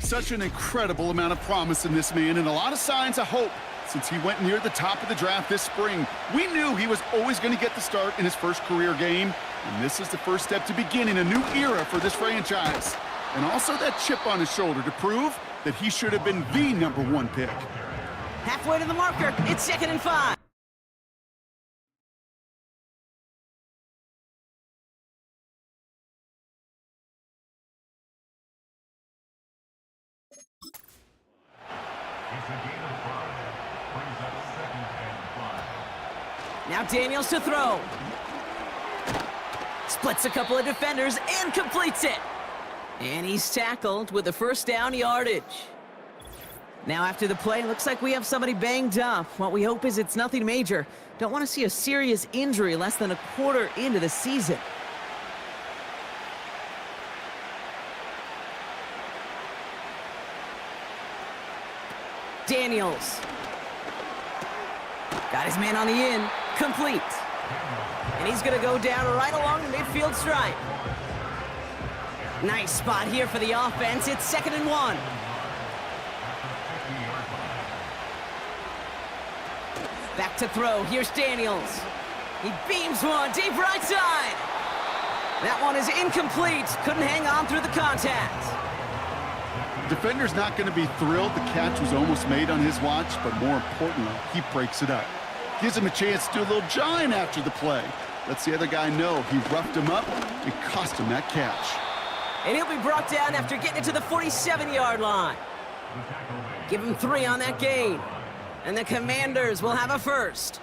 Such an incredible amount of promise in this man and a lot of signs of hope since he went near the top of the draft this spring. We knew he was always going to get the start in his first career game, and this is the first step to beginning a new era for this franchise. And also that chip on his shoulder to prove that he should have been the #1 pick. Halfway to the marker, it's 2nd and 5. Now Daniels to throw. Splits a couple of defenders and completes it. And he's tackled with the first down yardage. Now after the play, looks like we have somebody banged up. What we hope is it's nothing major. Don't want to see a serious injury less than a quarter into the season. Daniels. Got his man on the in. Complete. And he's going to go down right along the midfield stripe. Nice spot here for the offense. It's 2nd and 1. Back to throw. Here's Daniels. He beams one deep right side. That one is incomplete. Couldn't hang on through the contact. Defender's not going to be thrilled the catch was almost made on his watch, but more importantly, he breaks it up. Gives him a chance to do a little jawing after the play. Lets the other guy know he roughed him up and cost him that catch. And he'll be brought down after getting it to the 47-yard line. Give him 3 on that gain. And the Commanders will have a first.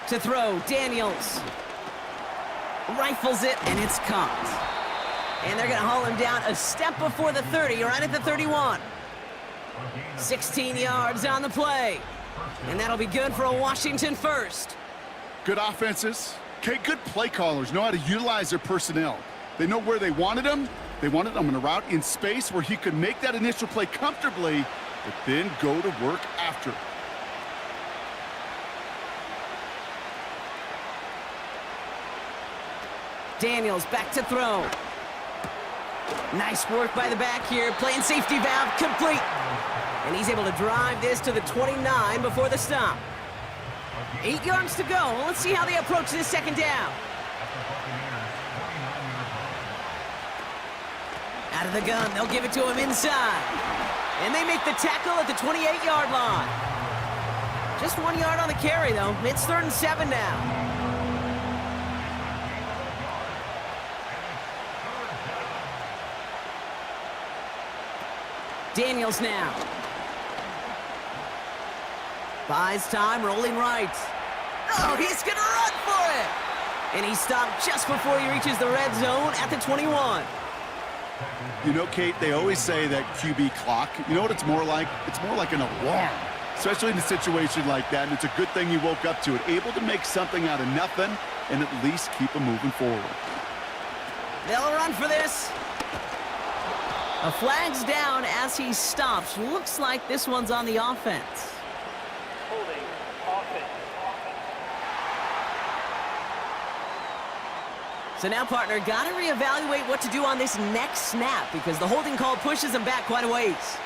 To throw, Daniels. Rifles it, and it's caught. And they're going to haul him down a step before the 30, right at the 31. 16 yards on the play. And that'll be good for a Washington first. Good offenses. Okay, good play callers know how to utilize their personnel. They know where they wanted him. They wanted him in a route in space where he could make that initial play comfortably, but then go to work after. Daniels back to throw. Nice work by the back here. Playing safety valve complete. And he's able to drive this to the 29 before the stop. 8 yards to go. Let's see how they approach this 2nd down. Out of the gun, they'll give it to him inside. And they make the tackle at the 28-yard line. Just 1 yard on the carry, though. It's 3rd and 7 now. Daniels now. Buys time, rolling right. Oh, he's going to run for it. And he stopped just before he reaches the red zone at the 21. You know, Kate, they always say that QB clock, you know what it's more like? It's more like an alarm, especially in a situation like that. And it's a good thing he woke up to it, able to make something out of nothing and at least keep him moving forward. They'll run for this. A flag's down as he stops. Looks like this one's on the offense. Holding offense. So now, partner, got to reevaluate what to do on this next snap because the holding call pushes him back quite a ways.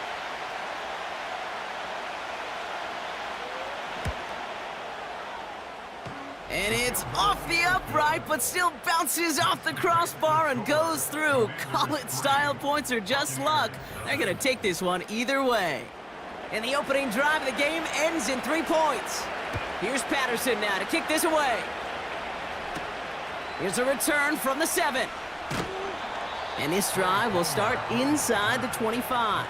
And it's off the upright, but still bounces off the crossbar and goes through. Call it style points or just luck. They're going to take this one either way. And the opening drive of the game ends in 3 points. Here's Patterson now to kick this away. Here's a return from the 7. And this drive will start inside the 25.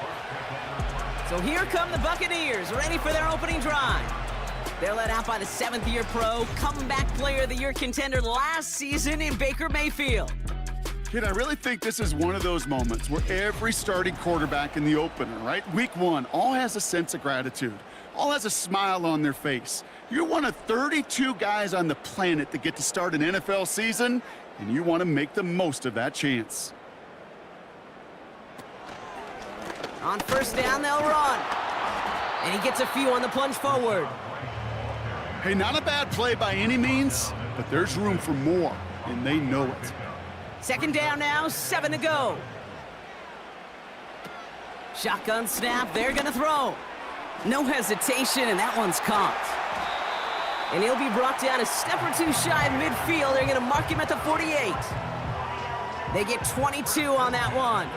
So here come the Buccaneers, ready for their opening drive. They're led out by the 7th-year pro, comeback player of the year contender last season in Baker Mayfield. Kid, I really think this is one of those moments where every starting quarterback in the opener, right, week 1, all has a sense of gratitude, all has a smile on their face. You're one of 32 guys on the planet that get to start an NFL season, and you want to make the most of that chance. On first down, they'll run. And he gets a few on the plunge forward. Hey, not a bad play by any means, but there's room for more, and they know it. Second down now, 7 to go. Shotgun snap, they're gonna throw. No hesitation, and that one's caught. And he'll be brought down a step or two shy of midfield. They're gonna mark him at the 48. They get 22 on that one.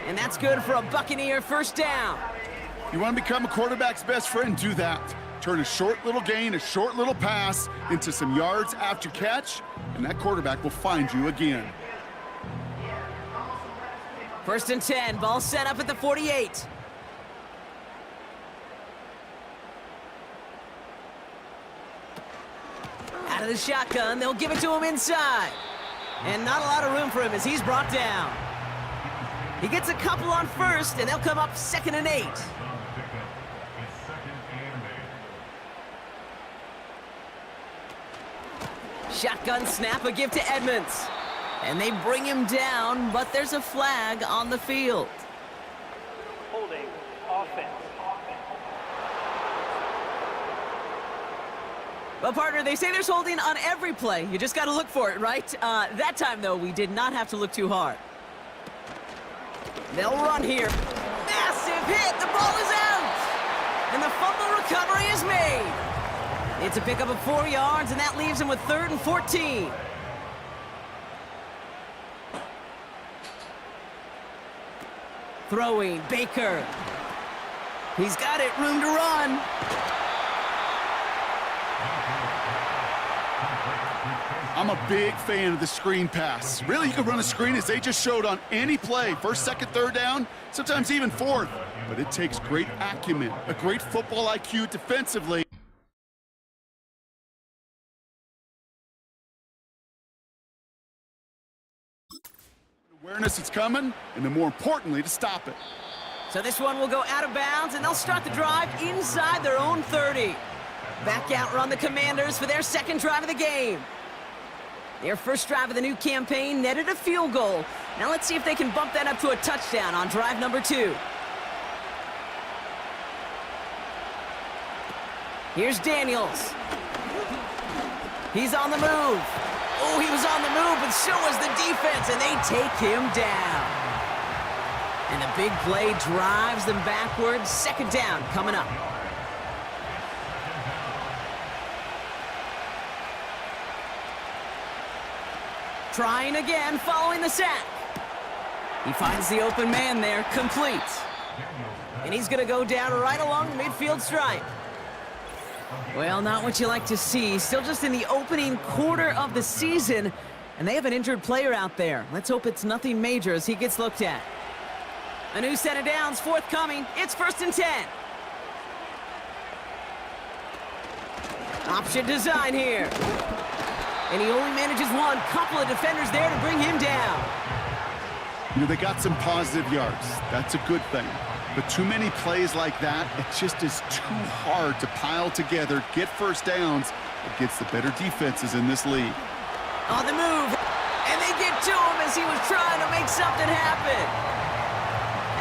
And that's good for a Buccaneer first down. You want to become a quarterback's best friend? Do that. Turn a short little gain, a short little pass into some yards after catch, and that quarterback will find you again. First and 10, ball set up at the 48. Out of the shotgun, they'll give it to him inside. And not a lot of room for him as he's brought down. He gets a couple on first, and they'll come up 2nd and 8. Shotgun snap, a give to Edmonds. And they bring him down, but there's a flag on the field. Holding offense. Well, partner, they say there's holding on every play. You just got to look for it, right? That time, though, we did not have to look too hard. They'll run here. Massive hit. The ball is out. And the fumble recovery is made. It's a pickup of 4 yards, and that leaves him with 3rd and 14. Throwing, Baker. He's got it, room to run. I'm a big fan of the screen pass. Really, you can run a screen as they just showed on any play. 1st, 2nd, 3rd down, sometimes even 4th. But it takes great acumen, a great football IQ defensively. Awareness it's coming, and then more importantly, to stop it. So this one will go out of bounds, and they'll start the drive inside their own 30. Back out run the Commanders for their 2nd drive of the game. Their first drive of the new campaign netted a field goal. Now let's see if they can bump that up to a touchdown on drive number 2. Here's Daniels. He's on the move. Oh, he was on the move, but so was the defense, and they take him down. And the big play drives them backwards. 2nd down coming up. Trying again, following the sack. He finds the open man there, complete. And he's going to go down right along the midfield stripe. Well, not what you like to see. Still just in the opening quarter of the season, and they have an injured player out there. Let's hope it's nothing major as he gets looked at. A new set of downs forthcoming. It's 1st and 10. Option design here. And he only manages one. Couple of defenders there to bring him down. You know, they got some positive yards. That's a good thing. But too many plays like that, it just is too hard to pile together, get first downs against the better defenses in this league. On the move. And they get to him as he was trying to make something happen.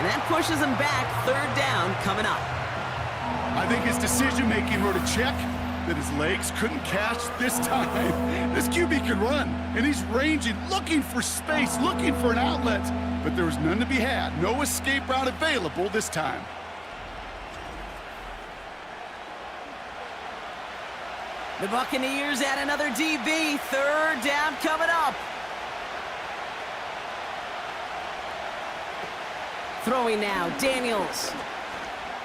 And that pushes him back. 3rd down coming up. I think his decision-making wrote a check that his legs couldn't catch this time. This QB can run, and he's ranging, looking for space, looking for an outlet. But there was none to be had. No escape route available this time. The Buccaneers add another DB. 3rd down coming up. Throwing now, Daniels.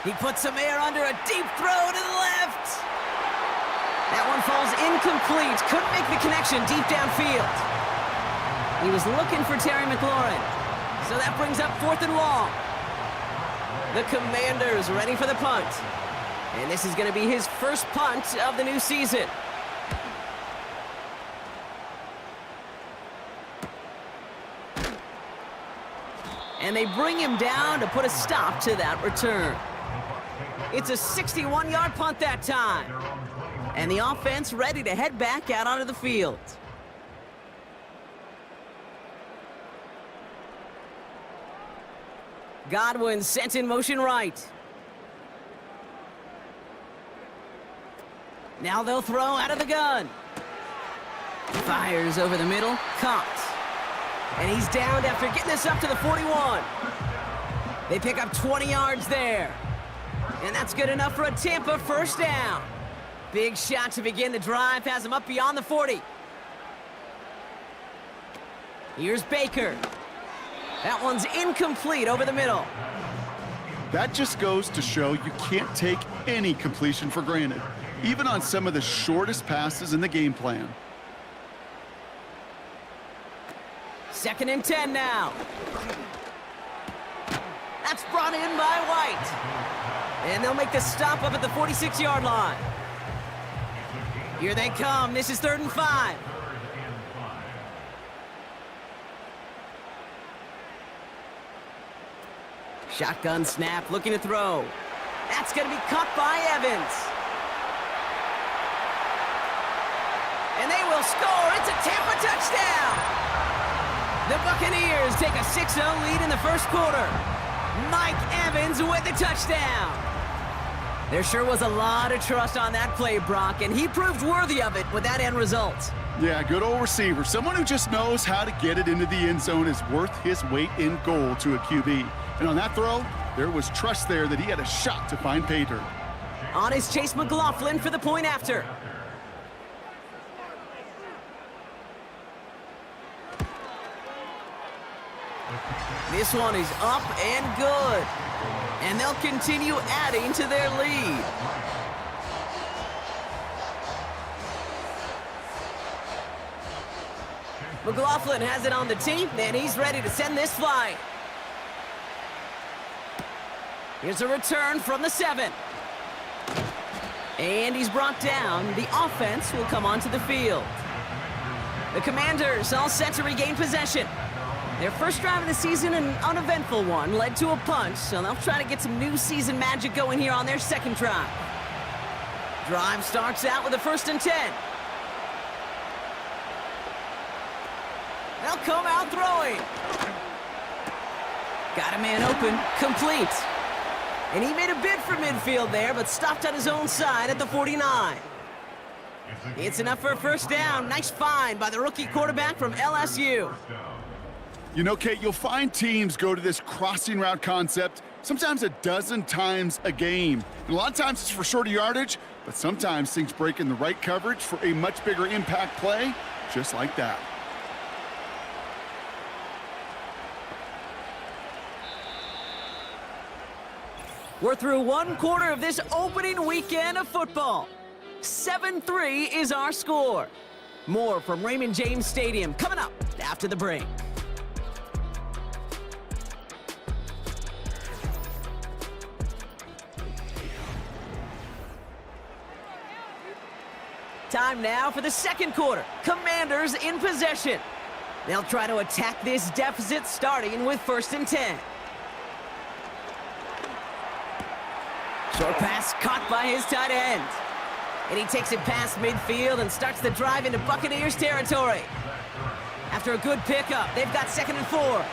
He puts some air under a deep throw to the left. That one falls incomplete. Couldn't make the connection deep downfield. He was looking for Terry McLaurin. So that brings up 4th and long. The Commanders ready for the punt. And this is going to be his first punt of the new season. And they bring him down to put a stop to that return. It's a 61-yard punt that time. And the offense ready to head back out onto the field. Godwin sent in motion right. Now they'll throw out of the gun. Fires over the middle, caught. And he's downed after getting this up to the 41. They pick up 20 yards there. And that's good enough for a Tampa first down. Big shot to begin the drive, has him up beyond the 40. Here's Baker. That one's incomplete over the middle. That just goes to show you can't take any completion for granted, even on some of the shortest passes in the game plan. 2nd and 10 now. That's brought in by White. And they'll make the stop up at the 46-yard line. Here they come. This is 3rd and 5. Shotgun snap, looking to throw. That's going to be caught by Evans. And they will score. It's a Tampa touchdown. The Buccaneers take a 6-0 lead in the first quarter. Mike Evans with the touchdown. There sure was a lot of trust on that play, Brock, and he proved worthy of it with that end result. Yeah, good old receiver. Someone who just knows how to get it into the end zone is worth his weight in gold to a QB. And on that throw, there was trust there that he had a shot to find pay dirt. On is Chase McLaughlin for the point after. This one is up and good. And they'll continue adding to their lead. McLaughlin has it on the tee, and he's ready to send this flight. Here's a return from the 7. And he's brought down. The offense will come onto the field. The Commanders all set to regain possession. Their first drive of the season, an uneventful one, led to a punch, so they'll try to get some new season magic going here on their second drive. Drive starts out with a 1st and 10. They'll come out throwing. Got a man open, complete. And he made a bid for midfield there, but stopped on his own side at the 49. It's enough for a first down. Nice find by the rookie quarterback from LSU. You know, Kate, you'll find teams go to this crossing route concept sometimes a dozen times a game. And a lot of times it's for shorter yardage, but sometimes things break in the right coverage for a much bigger impact play, just like that. We're through one quarter of this opening weekend of football. 7-3 is our score. More from Raymond James Stadium coming up after the break. Time now for the second quarter. Commanders in possession. They'll try to attack this deficit starting with 1st and 10. Short pass caught by his tight end. And he takes it past midfield and starts the drive into Buccaneers territory. After a good pickup, they've got 2nd and 4.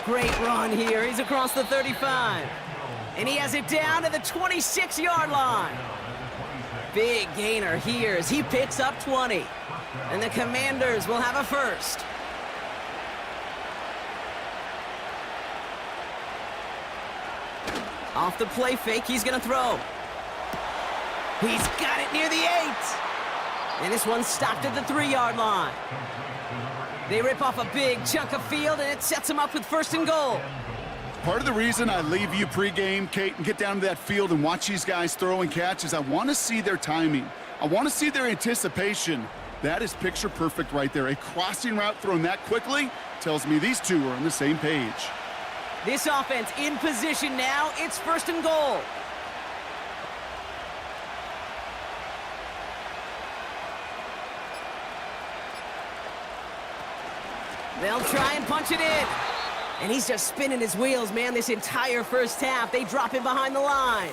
Great run here. He's across the 35. And he has it down to the 26-yard line. Big gainer here as he picks up 20. And the Commanders will have a first. Off the play fake, he's going to throw. He's got it near the 8. And this one's stopped at the 3-yard line. They rip off a big chunk of field, and it sets them up with 1st and goal. Part of the reason I leave you pregame, Kate, and get down to that field and watch these guys throw and catch is I want to see their timing. I want to see their anticipation. That is picture perfect right there. A crossing route thrown that quickly tells me these two are on the same page. This offense in position now. It's 1st and goal. They'll try and punch it in. And he's just spinning his wheels, man, this entire first half. They drop him behind the line.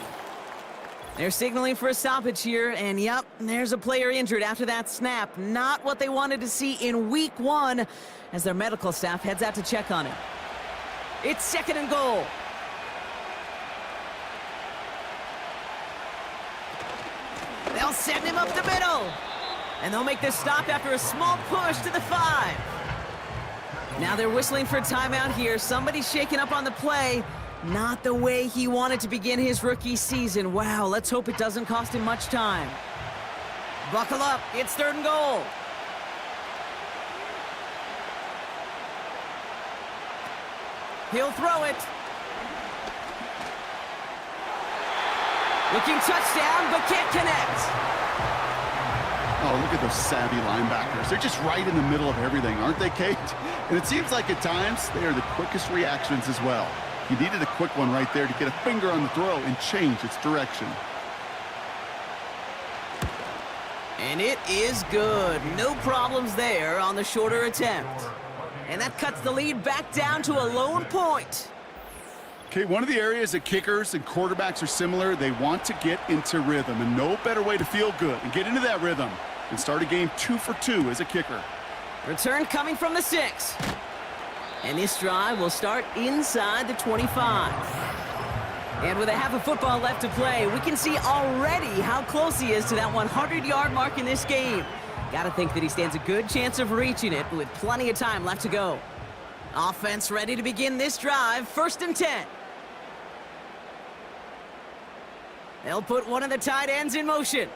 They're signaling for a stoppage here, and yep, there's a player injured after that snap. Not what they wanted to see in week 1 as their medical staff heads out to check on him. It's 2nd and goal. They'll send him up the middle. And they'll make this stop after a small push to the 5. Now they're whistling for a timeout here. Somebody's shaking up on the play. Not the way he wanted to begin his rookie season. Wow, let's hope it doesn't cost him much time. Buckle up, it's 3rd and goal. He'll throw it. Looking touchdown, but can't connect. Oh, look at those savvy linebackers. They're just right in the middle of everything, aren't they, Kate? And it seems like at times they are the quickest reactions as well. He needed a quick one right there to get a finger on the throw and change its direction. And it is good. No problems there on the shorter attempt. And that cuts the lead back down to a lone point. Okay, one of the areas that kickers and quarterbacks are similar, they want to get into rhythm. And no better way to feel good and get into that rhythm than start a game 2 for 2 as a kicker. Return coming from the 6. And this drive will start inside the 25. And with a half a football left to play, we can see already how close he is to that 100-yard mark in this game. Gotta think that he stands a good chance of reaching it with plenty of time left to go. Offense ready to begin this drive, 1st and 10. They'll put one of the tight ends in motion.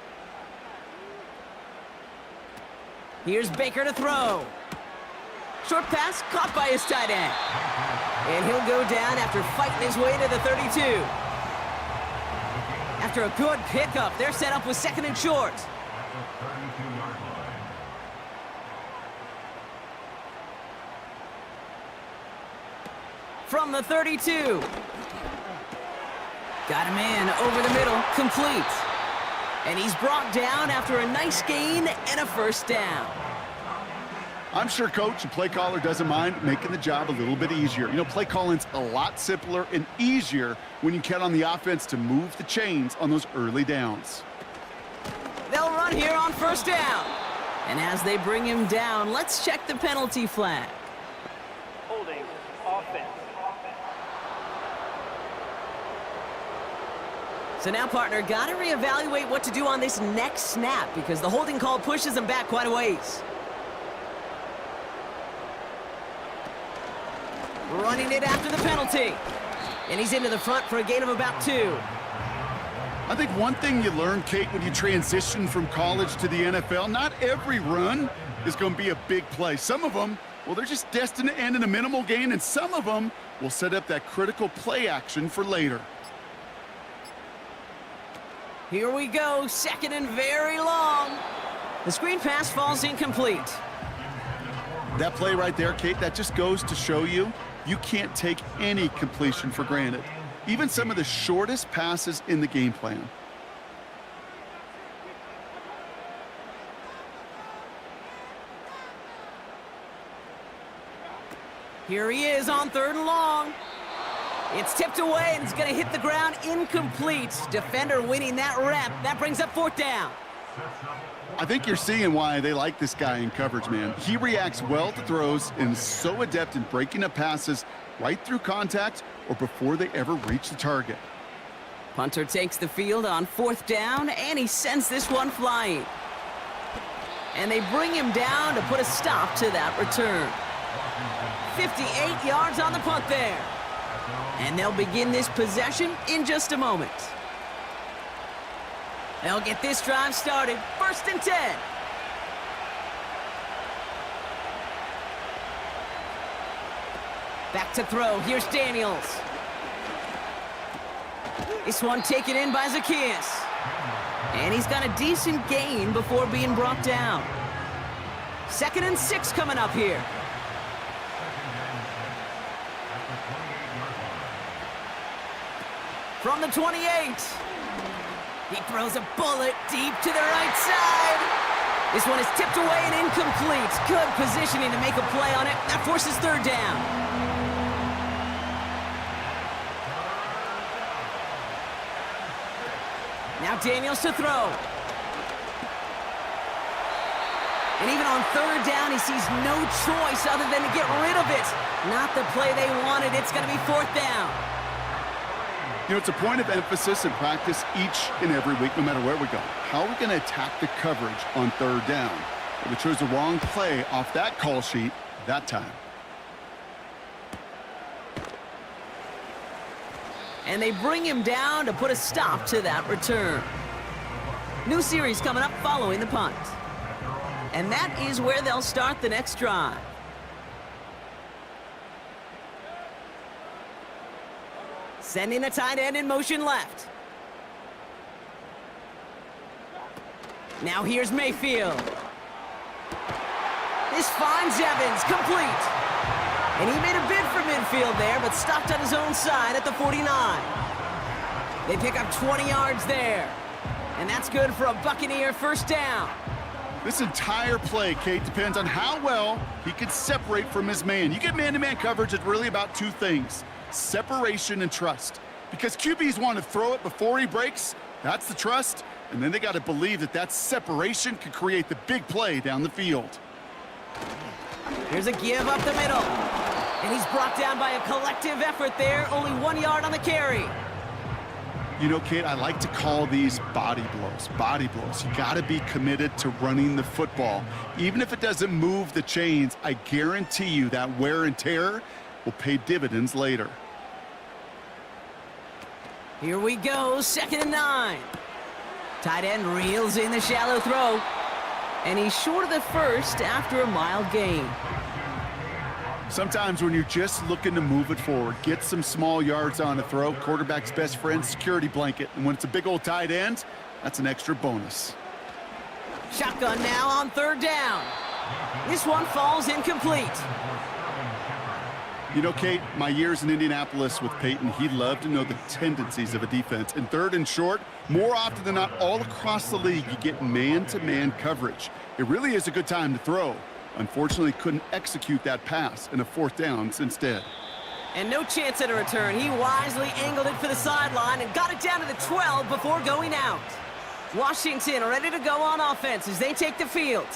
Here's Baker to throw. Short pass caught by his tight end. And he'll go down after fighting his way to the 32. After a good pickup, they're set up with 2nd and short. From the 32. Got him in over the middle, complete. And he's brought down after a nice gain and a 1st down. I'm sure coach and play caller doesn't mind making the job a little bit easier. You know, play calling's a lot simpler and easier when you count on the offense to move the chains on those early downs. They'll run here on 1st down. And as they bring him down, let's check the penalty flag. Holding offense. So now, partner, got to reevaluate what to do on this next snap because the holding call pushes him back quite a ways. Running it after the penalty. And he's into the front for a gain of about 2. I think one thing you learn, Kate, when you transition from college to the NFL, not every run is going to be a big play. Some of them, well, they're just destined to end in a minimal gain, and some of them will set up that critical play action for later. Here we go, 2nd and very long. The screen pass falls incomplete. That play right there, Kate, that just goes to show you can't take any completion for granted. Even some of the shortest passes in the game plan. Here he is on 3rd and long. It's tipped away and it's going to hit the ground incomplete. Defender winning that rep. That brings up 4th down. I think you're seeing why they like this guy in coverage, man. He reacts well to throws and is so adept in breaking up passes right through contact or before they ever reach the target. Punter takes the field on 4th down, and he sends this one flying. And they bring him down to put a stop to that return. 58 yards on the punt there. And they'll begin this possession in just a moment. They'll get this drive started. 1st and 10. Back to throw. Here's Daniels. This one taken in by Zacchaeus. And he's got a decent gain before being brought down. 2nd and 6 coming up here. From the 28. He throws a bullet deep to the right side. This one is tipped away and incomplete. Good positioning to make a play on it. That forces 3rd down. Now Daniels to throw. And even on third down, he sees no choice other than to get rid of it. Not the play they wanted. It's going to be fourth down. You know, it's a point of emphasis in practice each and every week, no matter where we go. How are we going to attack the coverage on third down? Well, we chose the wrong play off that call sheet that time. And they bring him down to put a stop to that return. New series coming up following the punt. And that is where they'll start the next drive. Sending the tight end in motion left. Now here's Mayfield. This finds Evans, complete. And he made a bid for midfield there, but stopped on his own side at the 49. They pick up 20 yards there. And that's good for a Buccaneer first down. This entire play, Kate, depends on how well he can separate from his man. You get man-to-man coverage, it's really about two things: separation and trust. Because QBs want to throw it before he breaks, that's the trust, and then they got to believe that that separation can create the big play down the field. Here's a give up the middle. And he's brought down by a collective effort there, only 1 yard on the carry. You know, Kate, I like to call these body blows. Body blows. You got to be committed to running the football. Even if it doesn't move the chains, I guarantee you that wear and tear will pay dividends later. Here we go, 2nd and 9. Tight end reels in the shallow throw. And he's short of the first after a mild gain. Sometimes when you're just looking to move it forward, get some small yards on a throw, quarterback's best friend, security blanket. And when it's a big old tight end, that's an extra bonus. Shotgun now on third down. This one falls incomplete. You know, Kate, my years in Indianapolis with Peyton, he loved to know the tendencies of a defense. And third and short, more often than not, all across the league, you get man-to-man coverage. It really is a good time to throw. Unfortunately, couldn't execute that pass, and a fourth down instead. And no chance at a return. He wisely angled it for the sideline and got it down to the 12 before going out. Washington ready to go on offense as they take the field.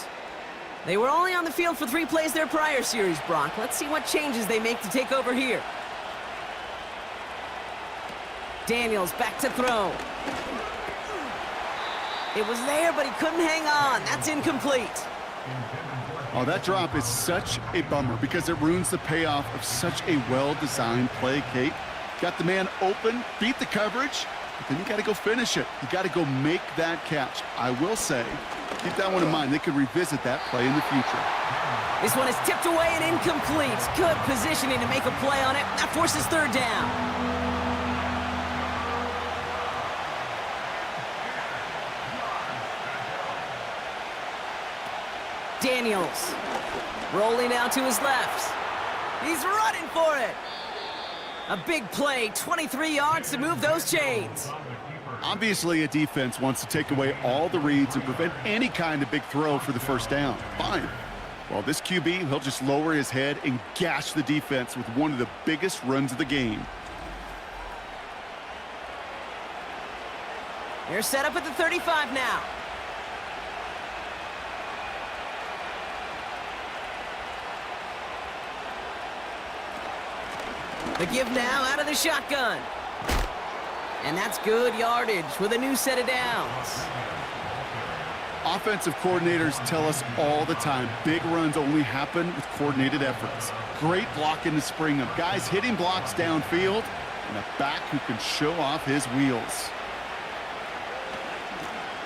They were only on the field for 3 plays their prior series, Brock. Let's see what changes they make to take over here. Daniels back to throw. It was there, but he couldn't hang on. That's incomplete. Oh, that drop is such a bummer because it ruins the payoff of such a well-designed play, Kate. Got the man open, beat the coverage, but then you got to go finish it. You got to go make that catch. I will say, keep that one in mind. They could revisit that play in the future. This one is tipped away and incomplete. Good positioning to make a play on it. That forces third down. Daniels rolling out to his left. He's running for it. A big play, 23 yards to move those chains. Obviously, a defense wants to take away all the reads and prevent any kind of big throw for the first down. Fine. Well, this QB, he'll just lower his head and gash the defense with one of the biggest runs of the game. They're set up at the 35 now. The give now out of the shotgun. And that's good yardage with a new set of downs. Offensive coordinators tell us all the time, big runs only happen with coordinated efforts. Great blocking to spring them. Guys hitting blocks downfield, and a back who can show off his wheels.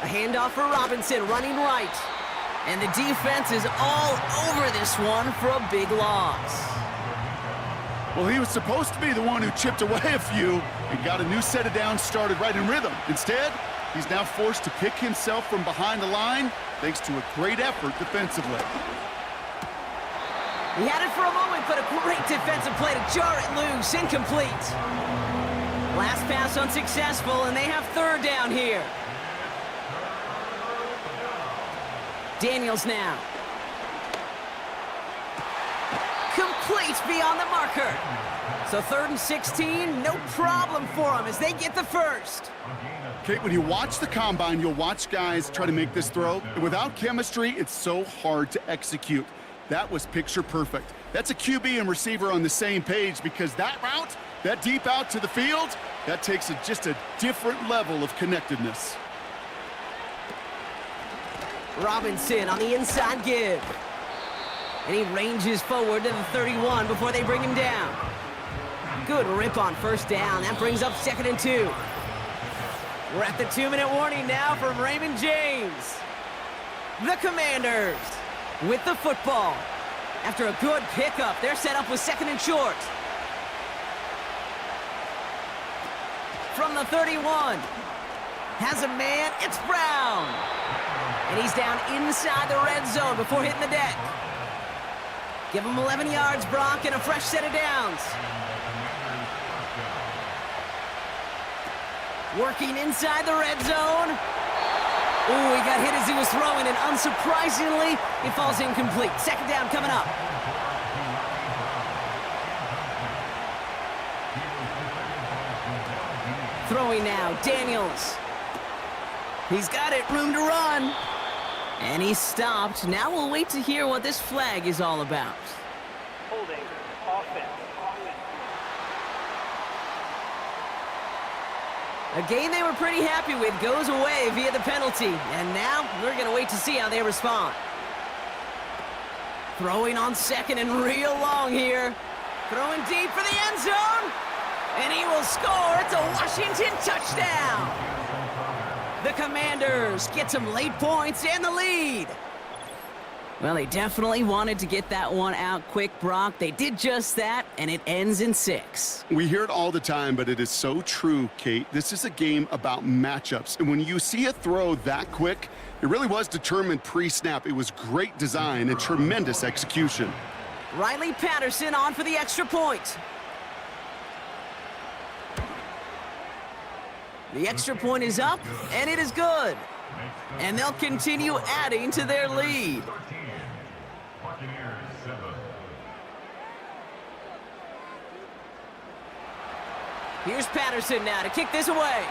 A handoff for Robinson, running right. And the defense is all over this one for a big loss. Well, he was supposed to be the one who chipped away a few and got a new set of downs started right in rhythm. Instead, he's now forced to pick himself from behind the line thanks to a great effort defensively. He had it for a moment, but a great defensive play to jar it loose. Incomplete. Last pass unsuccessful, and they have third down here. Daniels now. Complete beyond the marker. So 3rd and 16, no problem for them as they get the first. Kate, when you watch the combine, you'll watch guys try to make this throw. And without chemistry, it's so hard to execute. That was picture perfect. That's a QB and receiver on the same page because that route, that deep out to the field, that takes just a different level of connectedness. Robinson on the inside give. And he ranges forward to the 31 before they bring him down. Good rip on 1st down. That brings up 2nd and 2. We're at the 2-minute warning now from Raymond James. The Commanders with the football. After a good pickup, they're set up with 2nd and short. From the 31. Has a man, it's Brown. And he's down inside the red zone before hitting the deck. Give him 11 yards, Brock, and a fresh set of downs. Working inside the red zone. Ooh, he got hit as he was throwing, and unsurprisingly, he falls incomplete. 2nd down coming up. Throwing now, Daniels. He's got it, room to run. And he's stopped. Now we'll wait to hear what this flag is all about. Holding. Offense. A game they were pretty happy with goes away via the penalty. And now we're going to wait to see how they respond. Throwing on 2nd and real long here. Throwing deep for the end zone. And he will score. It's a Washington touchdown. The Commanders get some late points and the lead. Well, they definitely wanted to get that one out quick, Brock. They did just that, and it ends in 6. We hear it all the time, but it is so true, Kate. This is a game about matchups. And when you see a throw that quick, it really was determined pre-snap. It was great design and tremendous execution. Riley Patterson on for the extra point. The extra point is up, and it is good. And they'll continue adding to their lead. Here's Patterson now to kick this away.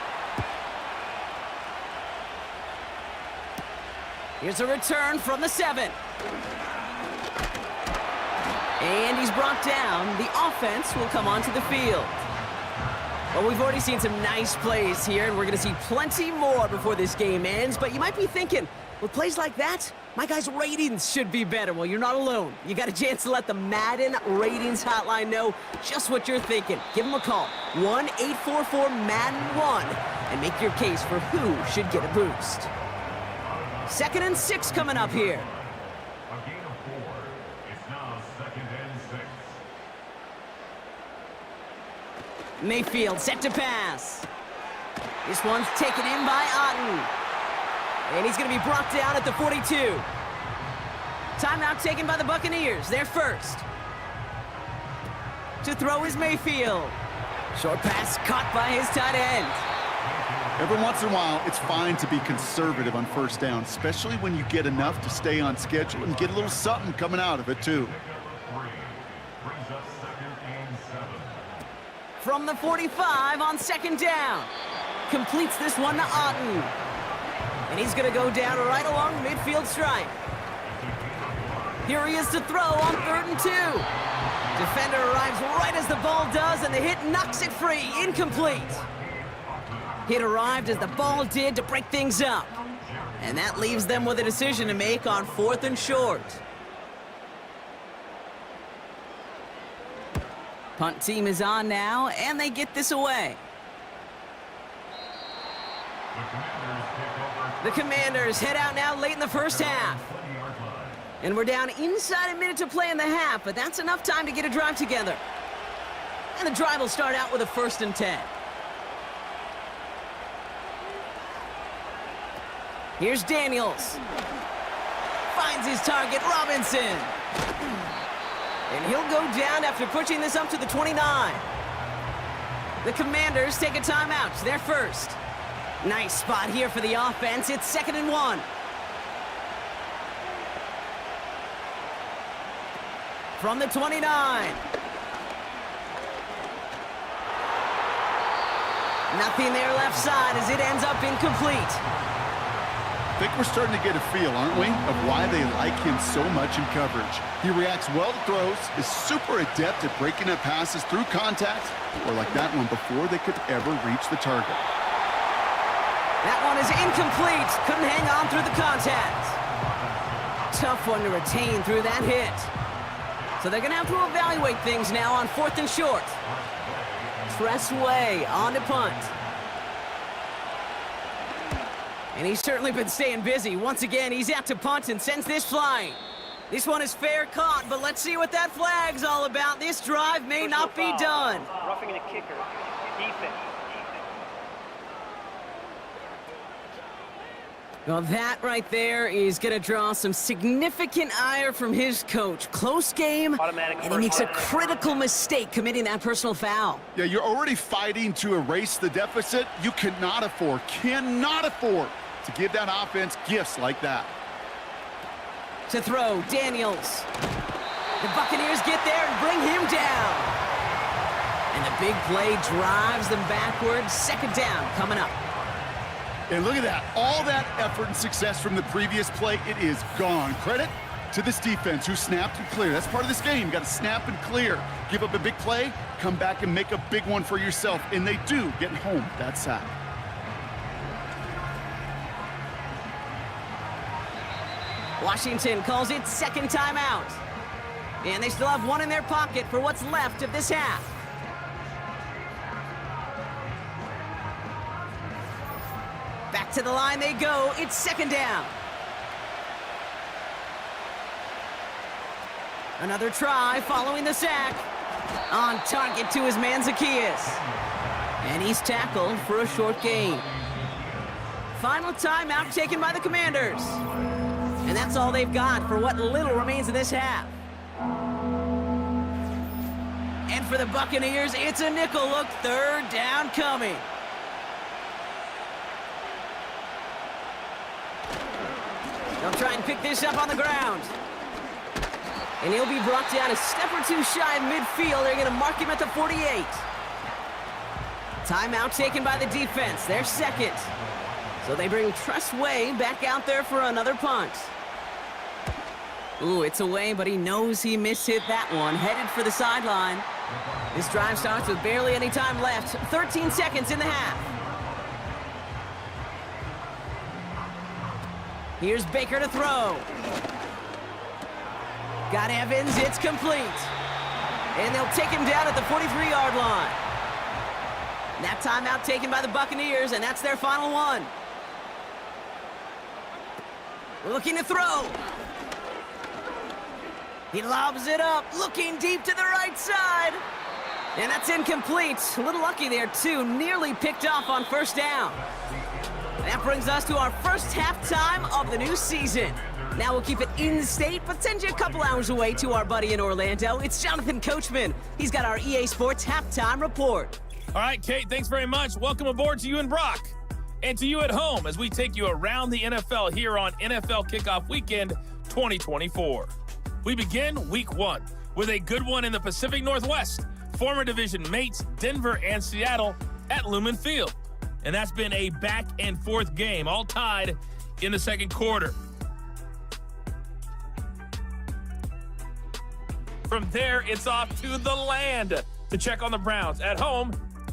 Here's a return from the 7. And he's brought down. The offense will come onto the field. Well, we've already seen some nice plays here, and we're going to see plenty more before this game ends. But you might be thinking, with plays like that, my guys' ratings should be better. Well, you're not alone. You got a chance to let the Madden ratings hotline know just what you're thinking. Give them a call, 1-844-MADDEN-1, and make your case for who should get a boost. 2nd and 6 coming up here. A gain of 4. It's now 2nd and 6. Mayfield set to pass. This one's taken in by Otten. And he's going to be brought down at the 42. Timeout taken by the Buccaneers. They're first. To throw is Mayfield. Short pass caught by his tight end. Every once in a while, it's fine to be conservative on 1st down, especially when you get enough to stay on schedule and get a little something coming out of it, too. Brings up 2nd and 7. From the 45 on 2nd down. Completes this one to Otten. And he's going to go down right along the midfield stripe. Here he is to throw on 3rd and 2. Defender arrives right as the ball does, and the hit knocks it free. Incomplete. Hit arrived as the ball did to break things up. And that leaves them with a decision to make on 4th and short. Punt team is on now, and they get this away. The Commanders head out now late in the 1st half. And we're down inside a minute to play in the half, but that's enough time to get a drive together. And the drive will start out with a 1st and 10. Here's Daniels. Finds his target, Robinson. And he'll go down after pushing this up to the 29. The Commanders take a timeout. They're first. Nice spot here for the offense. It's 2nd and 1. From the 29. Nothing there left side as it ends up incomplete. I think we're starting to get a feel, aren't we, of why they like him so much in coverage. He reacts well to throws, is super adept at breaking up passes through contact, or like that one before they could ever reach the target. That one is incomplete. Couldn't hang on through the contact. Tough one to retain through that hit. So they're going to have to evaluate things now on 4th and short. Tressway on to punt. And he's certainly been staying busy. Once again, he's out to punt and sends this flying. This one is fair caught, but let's see what that flag's all about. This drive may not be done. Roughing the kicker. Defense. Well, that right there is going to draw some significant ire from his coach. Close game, and he makes a critical mistake committing that personal foul. Yeah, you're already fighting to erase the deficit. You cannot afford to give that offense gifts like that. To throw, Daniels. The Buccaneers get there and bring him down. And the big play drives them backwards. 2nd down coming up. And look at that. All that effort and success from the previous play, it is gone. Credit to this defense who snapped and cleared. That's part of this game. You got to snap and clear. Give up a big play, come back and make a big one for yourself. And they do get home that sack. Washington calls it 2nd timeout. And they still have one in their pocket for what's left of this half. Back to the line they go. It's 2nd down. Another try following the sack. On target to his man Zacchaeus. And he's tackled for a short gain. Final timeout taken by the Commanders. And that's all they've got for what little remains of this half. And for the Buccaneers, it's a nickel look. 3rd down coming. They'll try and pick this up on the ground. And he'll be brought down a step or two shy of midfield. They're going to mark him at the 48. Timeout taken by the defense. They're 2nd. So they bring Tressway back out there for another punt. Ooh, it's away, but he knows he mishit that one. Headed for the sideline. This drive starts with barely any time left. 13 seconds in the half. Here's Baker to throw. Got Evans, it's complete. And they'll take him down at the 43-yard line. That timeout taken by the Buccaneers, and that's their final one. Looking to throw. He lobs it up, looking deep to the right side. And that's incomplete. A little lucky there, too. Nearly picked off on 1st down. That brings us to our first halftime of the new season. Now we'll keep it in-state, but send you a couple hours away to our buddy in Orlando. It's Jonathan Coachman. He's got our EA Sports Halftime Report. All right, Kate, thanks very much. Welcome aboard to you and Brock. And to you at home as we take you around the NFL here on NFL Kickoff Weekend 2024. We begin Week 1 with a good one in the Pacific Northwest. Former division mates Denver and Seattle at Lumen Field. And that's been a back-and-forth game, all tied in the 2nd quarter. From there, it's off to the land to check on the Browns at home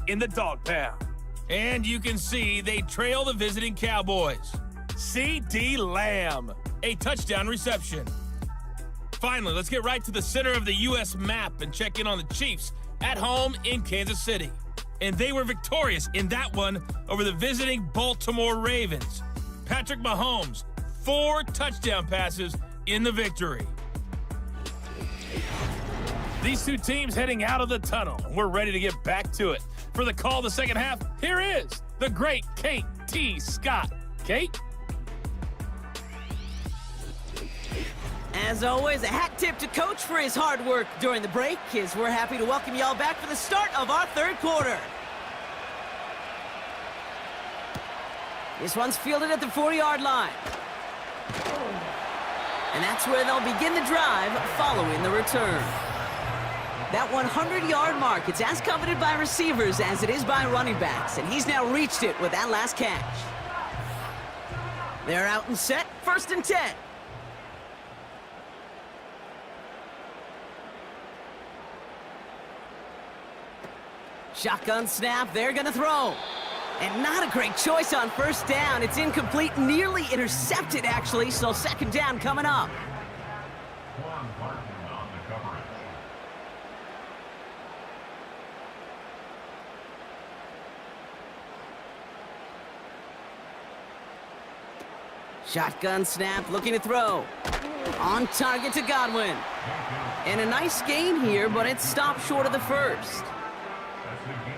in the Dog Pound. And you can see they trail the visiting Cowboys. C.D. Lamb, a touchdown reception. Finally, let's get right to the center of the U.S. map and check in on the Chiefs at home in Kansas City. And they were victorious in that one over the visiting Baltimore Ravens. Patrick Mahomes, 4 touchdown passes in the victory. These two teams heading out of the tunnel. We're ready to get back to it. For the call of the second half, here is the great Kate T. Scott. Kate? As always, a hat tip to Coach for his hard work during the break, as we're happy to welcome y'all back for the start of our 3rd quarter. This one's fielded at the 40-yard line. And that's where they'll begin the drive following the return. That 100-yard mark, it's as coveted by receivers as it is by running backs, and he's now reached it with that last catch. They're out and set, 1st and 10. Shotgun snap, they're gonna throw. And not a great choice on 1st down. It's incomplete, nearly intercepted actually, so 2nd down coming up. One Martin on the coverage. Shotgun snap, looking to throw. On target to Godwin. And a nice gain here, but it's stopped short of the 1st.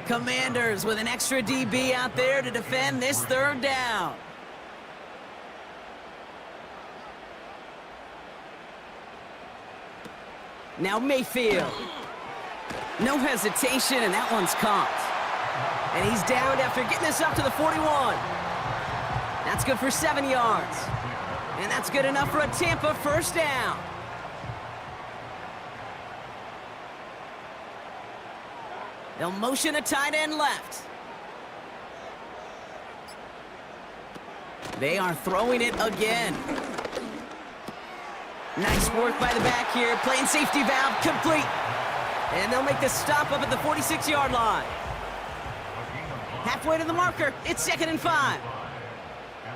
Commanders with an extra DB out there to defend this 3rd down. Now Mayfield. No hesitation, and that one's caught. And he's downed after getting us up to the 41. That's good for 7 yards. And that's good enough for a Tampa 1st down. They'll motion a tight end left. They are throwing it again. Nice work by the back here. Playing safety valve complete. And they'll make the stop up at the 46-yard line. Halfway to the marker. It's 2nd and 5. At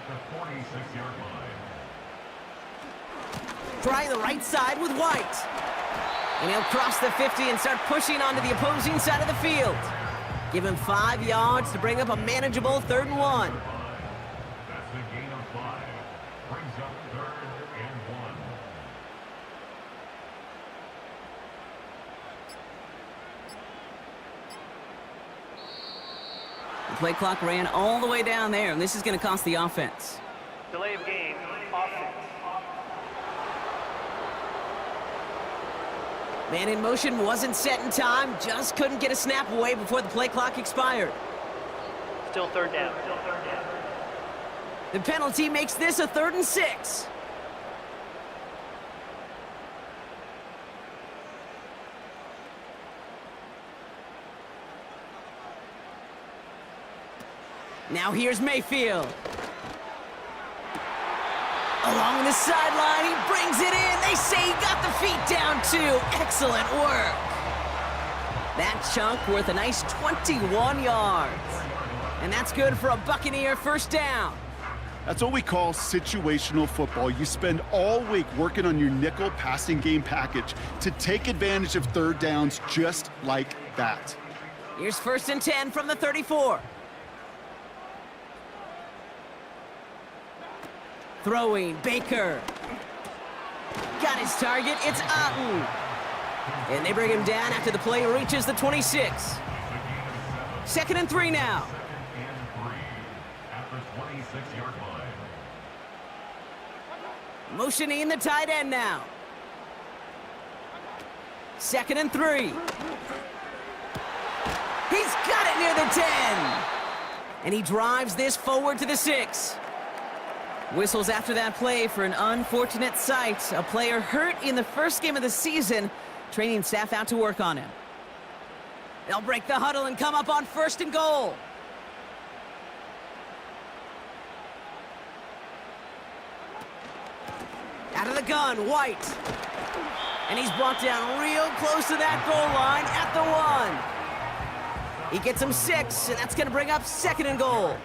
the 46-yard line. Try the right side with White. And he'll cross the 50 and start pushing onto the opposing side of the field. Give him 5 yards to bring up a manageable 3rd and 1. That's the gain of 5. Brings up 3rd and 1. The play clock ran all the way down there, and this is going to cost the offense. Delay of game, offense. Man in motion wasn't set in time, just couldn't get a snap away before the play clock expired. Still 3rd down. The penalty makes this a 3rd and 6. Now here's Mayfield. Along the sideline, he brings it in. They say he got the feet down too. Excellent work. That chunk worth a nice 21 yards. And that's good for a Buccaneer 1st down. That's what we call situational football. You spend all week working on your nickel passing game package to take advantage of 3rd downs just like that. Here's 1st and 10 from the 34. Throwing, Baker. Got his target, it's Otten. And they bring him down after the play reaches the 26. 2nd and 3 now. And 3 at the 26-yard line. Motioning the tight end now. 2nd and 3. He's got it near the 10. And he drives this forward to the 6. Whistles after that play for an unfortunate sight. A player hurt in the 1st game of the season. Training staff out to work on him. They'll break the huddle and come up on 1st and goal. Out of the gun, White. And he's brought down real close to that goal line at the 1. He gets him 6, and that's going to bring up 2nd and goal.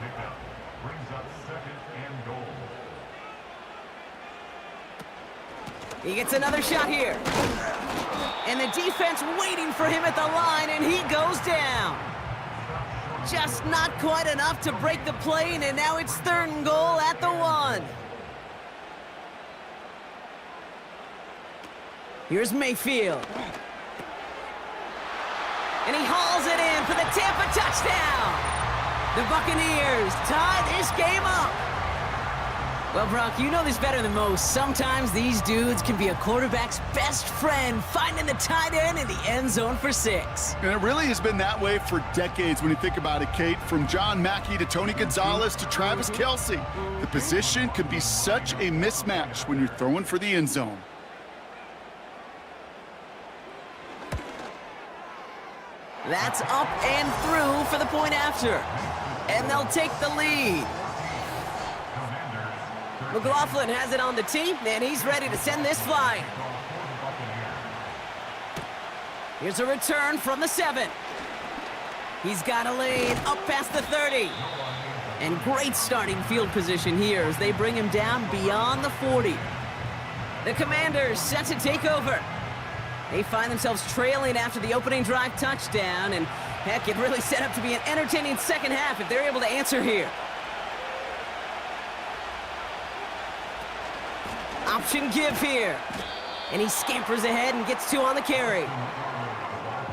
Brings up 2nd and goal. He gets another shot here. And the defense waiting for him at the line, and he goes down. Just not quite enough to break the play, and now it's 3rd and goal at the 1. Here's Mayfield. And he hauls it in for the Tampa touchdown. The Buccaneers tie this game up. Well, Brock, you know this better than most. Sometimes these dudes can be a quarterback's best friend, finding the tight end in the end zone for 6. And it really has been that way for decades when you think about it, Kate. From John Mackey to Tony Gonzalez to Travis Kelce. The position can be such a mismatch when you're throwing for the end zone. That's up and through for the point after. And they'll take the lead. McLaughlin has it on the tee, and he's ready to send this flying. Here's a return from the 7. He's got a lane up past the 30. And great starting field position here as they bring him down beyond the 40. The Commanders set to take over. They find themselves trailing after the opening drive touchdown, and heck, it really set up to be an entertaining second half if they're able to answer here. Option give here. And he scampers ahead and gets 2 on the carry.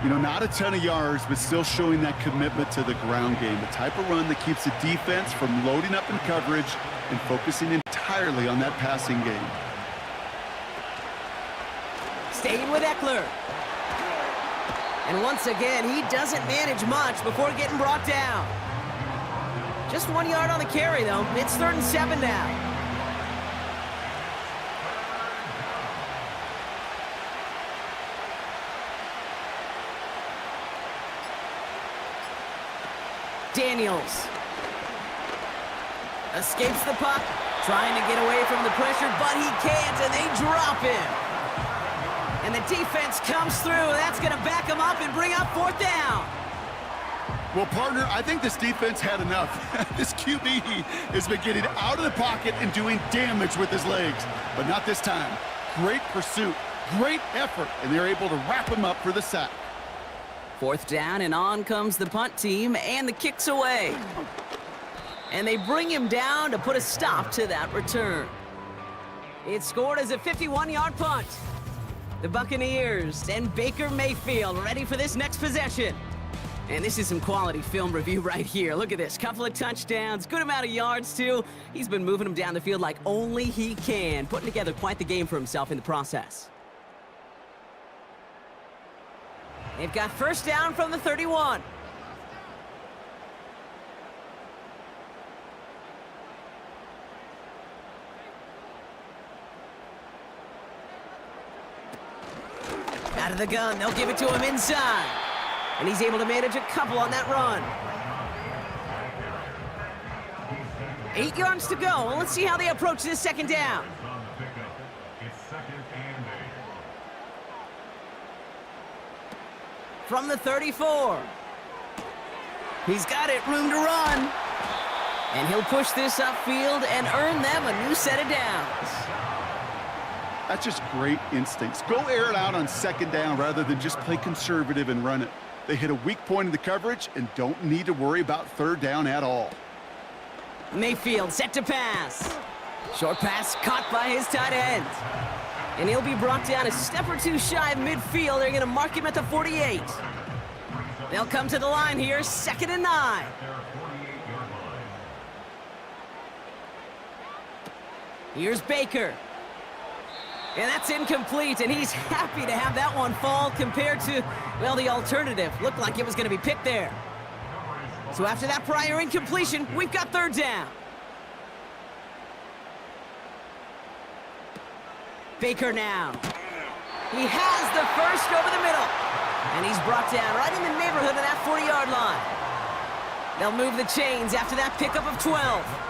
You know, not a ton of yards, but still showing that commitment to the ground game. The type of run that keeps the defense from loading up in coverage and focusing entirely on that passing game. Staying with Eckler. And once again, he doesn't manage much before getting brought down. Just 1 yard on the carry, though. It's 3rd and 7 now. Daniels escapes the puck, trying to get away from the pressure, but he can't, and they drop him. And the defense comes through. That's going to back him up and bring up 4th down. Well, partner, I think this defense had enough. This QB has been getting out of the pocket and doing damage with his legs, but not this time. Great pursuit, great effort, and they're able to wrap him up for the sack. 4th down, and on comes the punt team, and the kick's away. And they bring him down to put a stop to that return. It's scored as a 51-yard punt. The Buccaneers and Baker Mayfield ready for this next possession. And this is some quality film review right here. Look at this. Couple of touchdowns, good amount of yards, too. He's been moving them down the field like only he can, putting together quite the game for himself in the process. They've got 1st down from the 31. Out of the gun, they'll give it to him inside. And he's able to manage a couple on that run. 8 yards to go. Well, let's see how they approach this 2nd down. From the 34. He's got it, room to run. And he'll push this upfield and earn them a new set of downs. That's just great instincts. Go air it out on 2nd down rather than just play conservative and run it. They hit a weak point in the coverage and don't need to worry about 3rd down at all. Mayfield set to pass. Short pass caught by his tight end. And he'll be brought down a step or 2 shy of midfield. They're going to mark him at the 48. They'll come to the line here, 2nd and 9. Here's Baker. And that's incomplete, and he's happy to have that one fall compared to, well, the alternative. Looked like it was going to be picked there. So after that prior incompletion, we've got 3rd down. Baker now. He has the first over the middle. And he's brought down right in the neighborhood of that 40-yard line. They'll move the chains after that pickup of 12.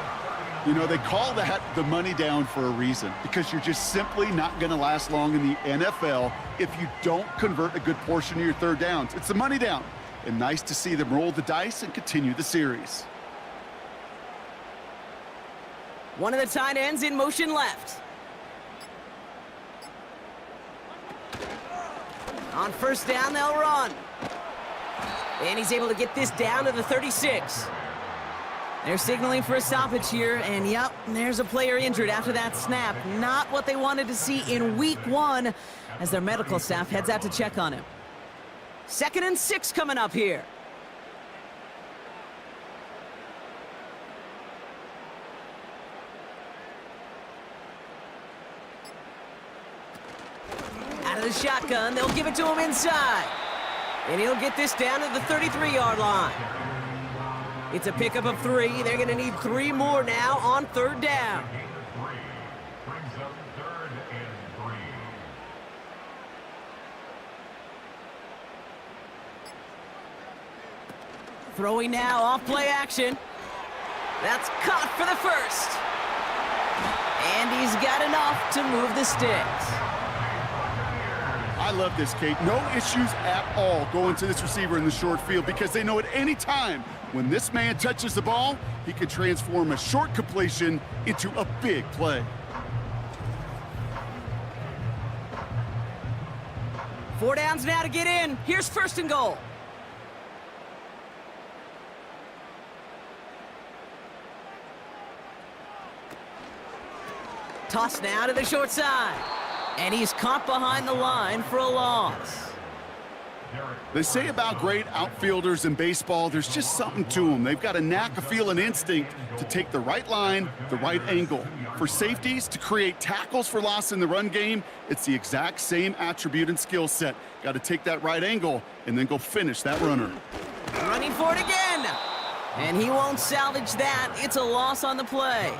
You know, they call that the money down for a reason, because you're just simply not going to last long in the NFL if you don't convert a good portion of your 3rd downs. It's the money down. And nice to see them roll the dice and continue the series. One of the tight ends in motion left. On 1st down, they'll run. And he's able to get this down to the 36. They're signaling for a stoppage here, and yep, there's a player injured after that snap. Not what they wanted to see in week 1 as their medical staff heads out to check on him. 2nd and 6 coming up here. Out of the shotgun, they'll give it to him inside. And he'll get this down to the 33-yard line. It's a pickup of 3. They're going to need 3 more now on 3rd down. Brings up 3rd and 3. Throwing now off play action. That's caught for the first. And he's got enough to move the sticks. I love this, Kate. No issues at all going to this receiver in the short field because they know at any time when this man touches the ball, he can transform a short completion into a big play. 4 downs now to get in. Here's 1st and goal. Toss now to the short side. And he's caught behind the line for a loss. They say about great outfielders in baseball, there's just something to them. They've got a knack, a feel, and instinct to take the right line, the right angle. For safeties, to create tackles for loss in the run game, it's the exact same attribute and skill set. Got to take that right angle and then go finish that runner. Running for it again. And he won't salvage that. It's a loss on the play.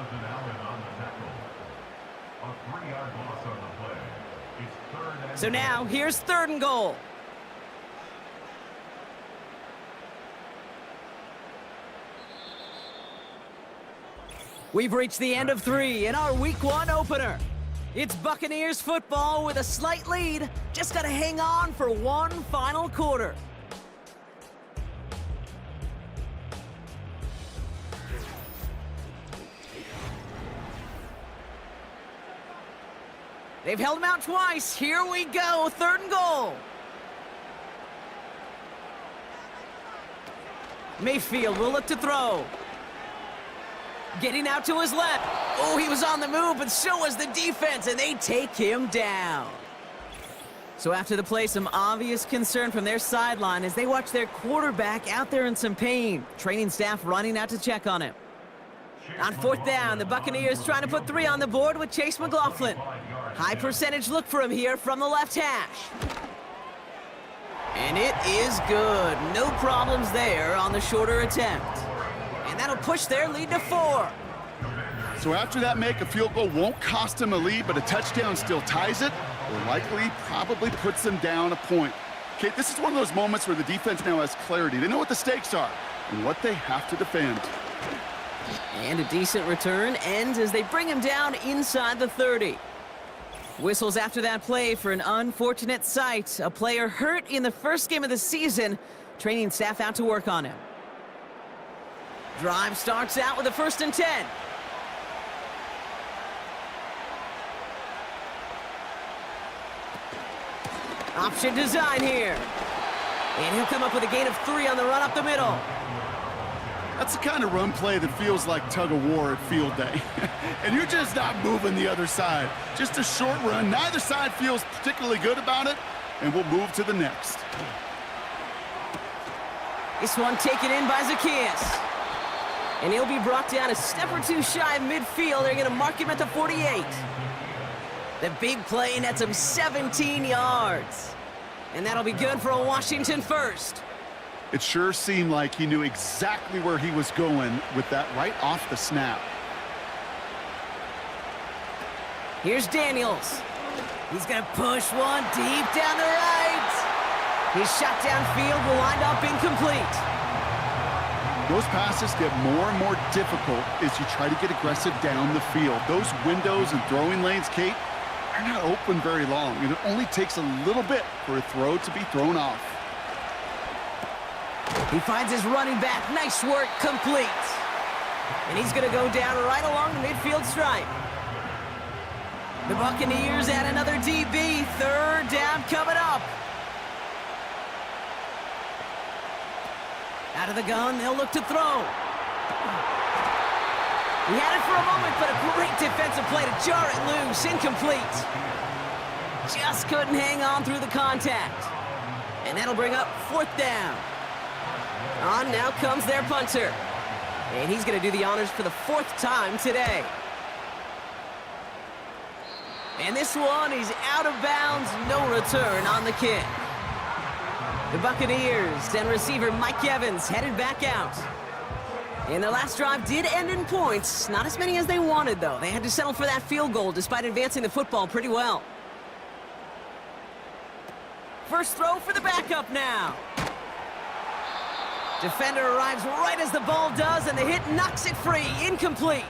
So now, here's 3rd and goal. We've reached the end of 3 in our Week 1 opener. It's Buccaneers football with a slight lead. Just got to hang on for one final quarter. They've held him out twice. Here we go, 3rd and goal. Mayfield will look to throw. Getting out to his left. Oh, he was on the move, but so was the defense, and they take him down. So after the play, some obvious concern from their sideline as they watch their quarterback out there in some pain. Training staff running out to check on him. On 4th down, the Buccaneers trying to put 3 on the board with Chase McLaughlin. High percentage look for him here from the left hash. And it is good. No problems there on the shorter attempt. And that'll push their lead to 4. So after that make, a field goal won't cost them a lead, but a touchdown still ties it, or likely probably puts them down a point. Kate, this is one of those moments where the defense now has clarity. They know what the stakes are and what they have to defend. And a decent return ends as they bring him down inside the 30. Whistles after that play for an unfortunate sight. A player hurt in the first game of the season. Training staff out to work on him. Drive starts out with a 1st and 10. Option design here. And he'll come up with a gain of 3 on the run up the middle. That's the kind of run play that feels like tug-of-war at field day. And you're just not moving the other side. Just a short run. Neither side feels particularly good about it, and we'll move to the next. This one taken in by Zacchaeus. And he'll be brought down a step or 2 shy of midfield. They're going to mark him at the 48. The big play nets him 17 yards. And that'll be good for a Washington first. It sure seemed like he knew exactly where he was going with that right off the snap. Here's Daniels. He's going to push one deep down the right. His shot downfield will wind up incomplete. Those passes get more and more difficult as you try to get aggressive down the field. Those windows and throwing lanes, Kate, are not open very long, and it only takes a little bit for a throw to be thrown off. He finds his running back. Nice work, complete. And he's going to go down right along the midfield stripe. The Buccaneers add another DB. 3rd down coming up. Out of the gun, they'll look to throw. He had it for a moment, but a great defensive play to jar it loose. Incomplete. Just couldn't hang on through the contact. And that'll bring up 4th down. On now comes their punter. And he's going to do the honors for the 4th time today. And this one, he's out of bounds. No return on the kick. The Buccaneers and receiver Mike Evans headed back out. And their last drive did end in points. Not as many as they wanted, though. They had to settle for that field goal despite advancing the football pretty well. First throw for the backup now. Defender arrives right as the ball does, and the hit knocks it free. Incomplete.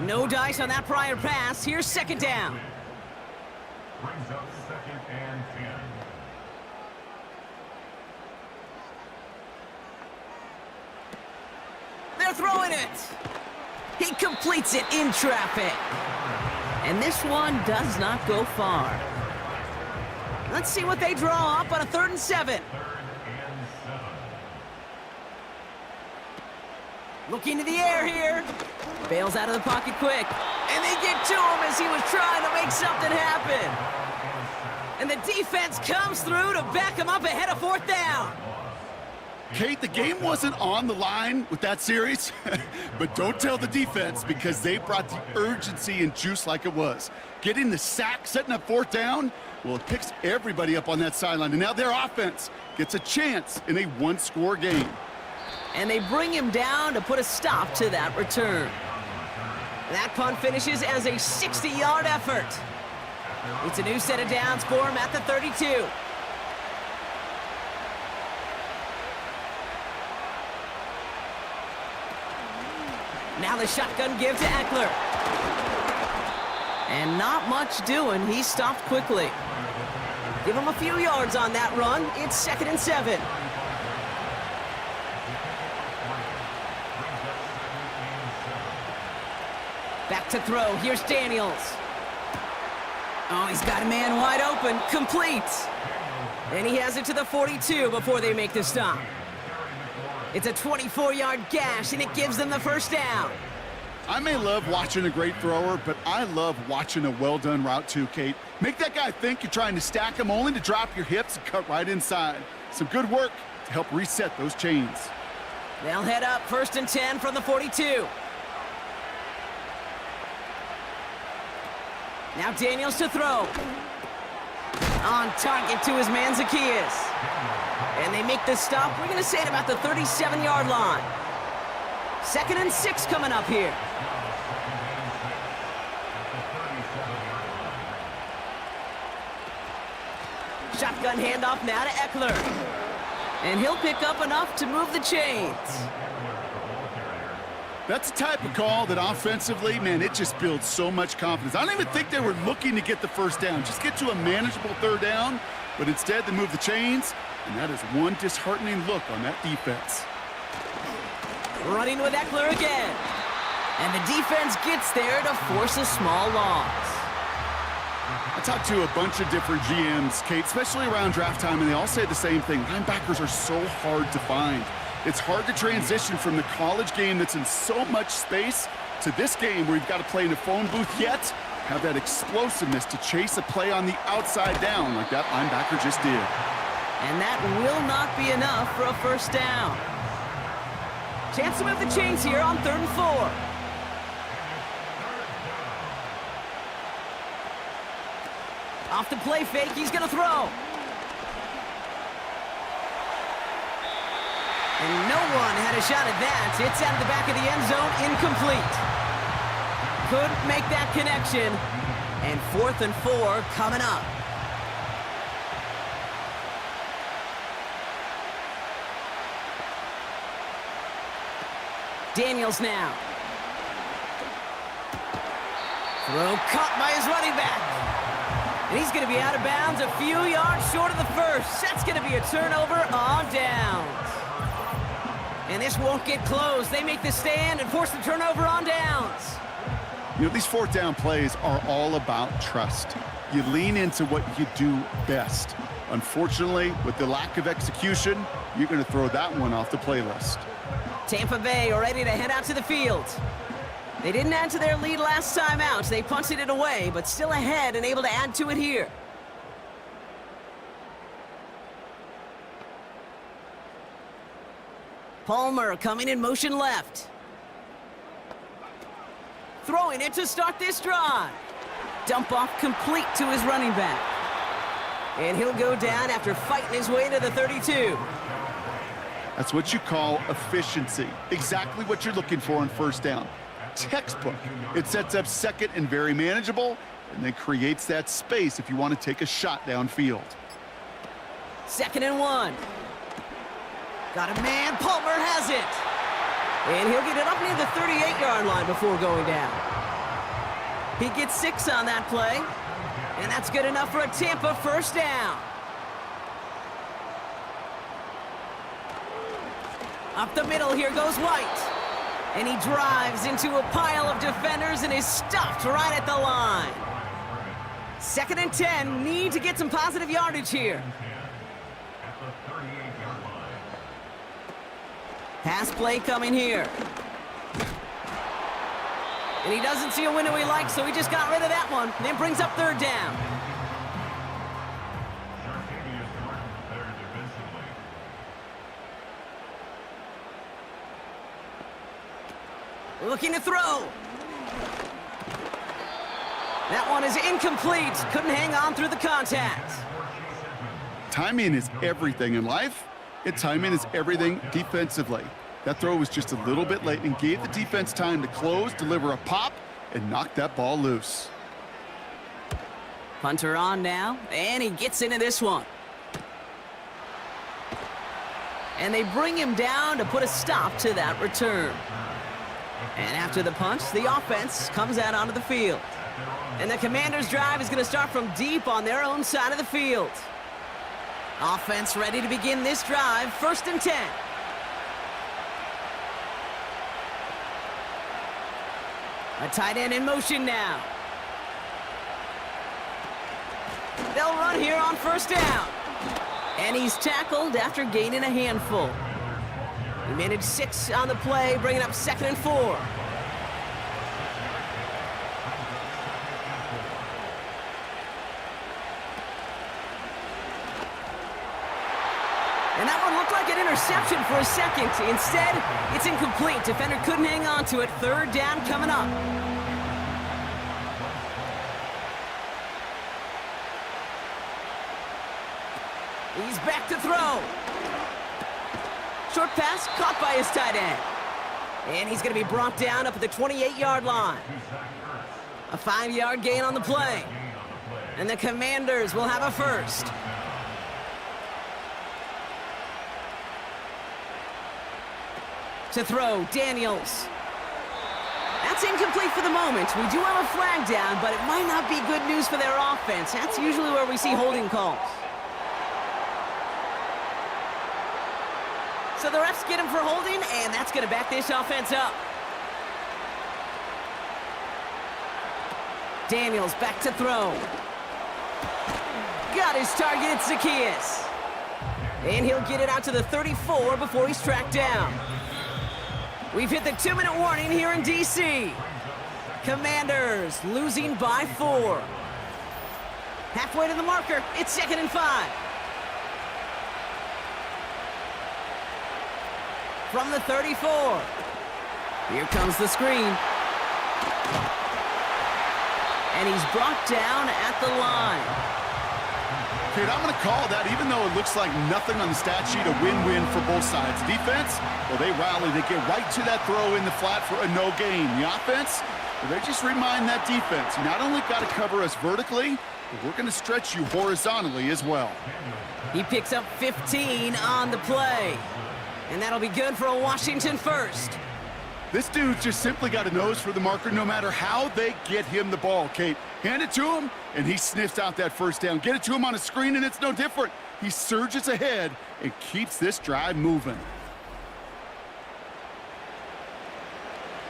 No dice on that prior pass. Here's second down. Brings up 2nd and 10. They're throwing it. He completes it in traffic. And this one does not go far. Let's see what they draw up on a 3rd and 7. 3rd and 7. Looking to the air here. Bails out of the pocket quick. And they get to him as he was trying to make something happen. And the defense comes through to back him up ahead of 4th down. Kate, the game wasn't on the line with that series, but don't tell the defense because they brought the urgency and juice like it was. Getting the sack, setting up 4th down, well, it picks everybody up on that sideline, and now their offense gets a chance in a 1-score game. And they bring him down to put a stop to that return. That punt finishes as a 60-yard effort. It's a new set of downs for him at the 32. Now the shotgun give to Eckler. And not much doing. He stopped quickly. Give him a few yards on that run. It's 2nd and 7. Back to throw. Here's Daniels. Oh, he's got a man wide open. Complete. And he has it to the 42 before they make the stop. It's a 24-yard gash, and it gives them the 1st down. I may love watching a great thrower, but I love watching a well-done route too, Kate. Make that guy think you're trying to stack him only to drop your hips and cut right inside. Some good work to help reset those chains. They'll head up 1st and 10 from the 42. Now Daniels to throw. On target to his man Zacchaeus. And they make the stop, we're going to say at about the 37-yard line. 2nd and 6 coming up here. Shotgun handoff now to Eckler. And he'll pick up enough to move the chains. That's the type of call that offensively, man, it just builds so much confidence. I don't even think they were looking to get the 1st down. Just get to a manageable 3rd down, but instead they move the chains, and that is one disheartening look on that defense. Running with Eckler again. And the defense gets there to force a small loss. I talked to a bunch of different GMs, Kate, especially around draft time, and they all say the same thing. Linebackers are so hard to find. It's hard to transition from the college game that's in so much space to this game where you've got to play in a phone booth yet have that explosiveness to chase a play on the outside down like that linebacker just did. And that will not be enough for a 1st down. Chance to move the chains here on 3rd and 4. Off the play fake, he's going to throw. And no one had a shot at that. It's out of the back of the end zone, incomplete. Couldn't make that connection. And 4th and 4 coming up. Daniels now. Throw caught by his running back. And he's going to be out of bounds a few yards short of the 1st. That's going to be a turnover on downs. And this won't get close. They make the stand and force the turnover on downs. You know, these 4th down plays are all about trust. You lean into what you do best. Unfortunately, with the lack of execution, you're going to throw that one off the playlist. Tampa Bay are ready to head out to the field. They didn't add to their lead last time out. They punted it away, but still ahead and able to add to it here. Palmer coming in motion left. Throwing it to start this drive. Dump off complete to his running back. And he'll go down after fighting his way to the 32. That's what you call efficiency. Exactly what you're looking for on 1st down. Textbook. It sets up 2nd and very manageable, and then creates that space if you want to take a shot downfield. 2nd and 1. Got a man. Palmer has it. And he'll get it up near the 38-yard line before going down. He gets 6 on that play. And that's good enough for a Tampa first down. Up the middle, here goes White. And he drives into a pile of defenders and is stopped right at the line. 2nd and 10, need to get some positive yardage here. Pass play coming here. And he doesn't see a window he likes, so he just got rid of that one. Then brings up 3rd down. Looking to throw. That one is incomplete. Couldn't hang on through the contact. Timing is everything in life, and timing is everything defensively. That throw was just a little bit late and gave the defense time to close, deliver a pop, and knock that ball loose. Punter on now, and he gets into this one. And they bring him down to put a stop to that return. And after the punt, the offense comes out onto the field. And the Commanders' drive is going to start from deep on their own side of the field. Offense ready to begin this drive, 1st and 10. A tight end in motion now. They'll run here on 1st down. And he's tackled after gaining a handful. He managed 6 on the play, bringing up 2nd and 4. And that one looked like an interception for a second. Instead, it's incomplete. Defender couldn't hang on to it. 3rd down coming up. He's back to throw. Short pass caught by his tight end. And he's going to be brought down up at the 28-yard line. A 5-yard gain on the play. And the Commanders will have a first. To throw, Daniels. That's incomplete for the moment. We do have a flag down, but it might not be good news for their offense. That's usually where we see holding calls. So the refs get him for holding, and that's going to back this offense up. Daniels back to throw. Got his target, it's Zacchaeus. And he'll get it out to the 34 before he's tracked down. We've hit the 2-minute warning here in D.C. Commanders losing by 4. Halfway to the marker, it's 2nd and 5. From the 34. Here comes the screen. And he's brought down at the line. Kate, I'm going to call that, even though it looks like nothing on the stat sheet, a win-win for both sides. Defense, well, they rally. They get right to that throw in the flat for a no gain. The offense, well, they just remind that defense, you not only got to cover us vertically, but we're going to stretch you horizontally as well. He picks up 15 on the play. And that'll be good for a Washington first. This dude's just simply got a nose for the marker no matter how they get him the ball, Kate. Hand it to him, and he sniffs out that first down. Get it to him on a screen, and it's no different. He surges ahead and keeps this drive moving.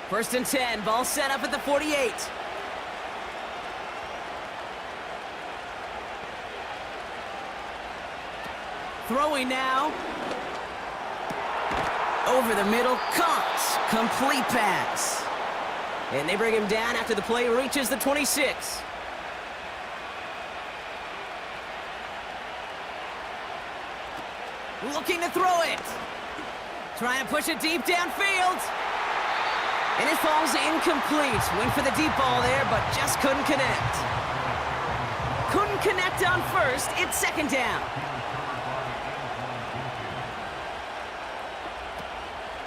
1st and 10, ball set up at the 48. Throwing now. Over the middle, caught. Complete pass. And they bring him down after the play reaches the 26. Looking to throw it. Trying to push it deep downfield. And it falls incomplete. Went for the deep ball there, but just couldn't connect. Couldn't connect on 1st. It's 2nd down.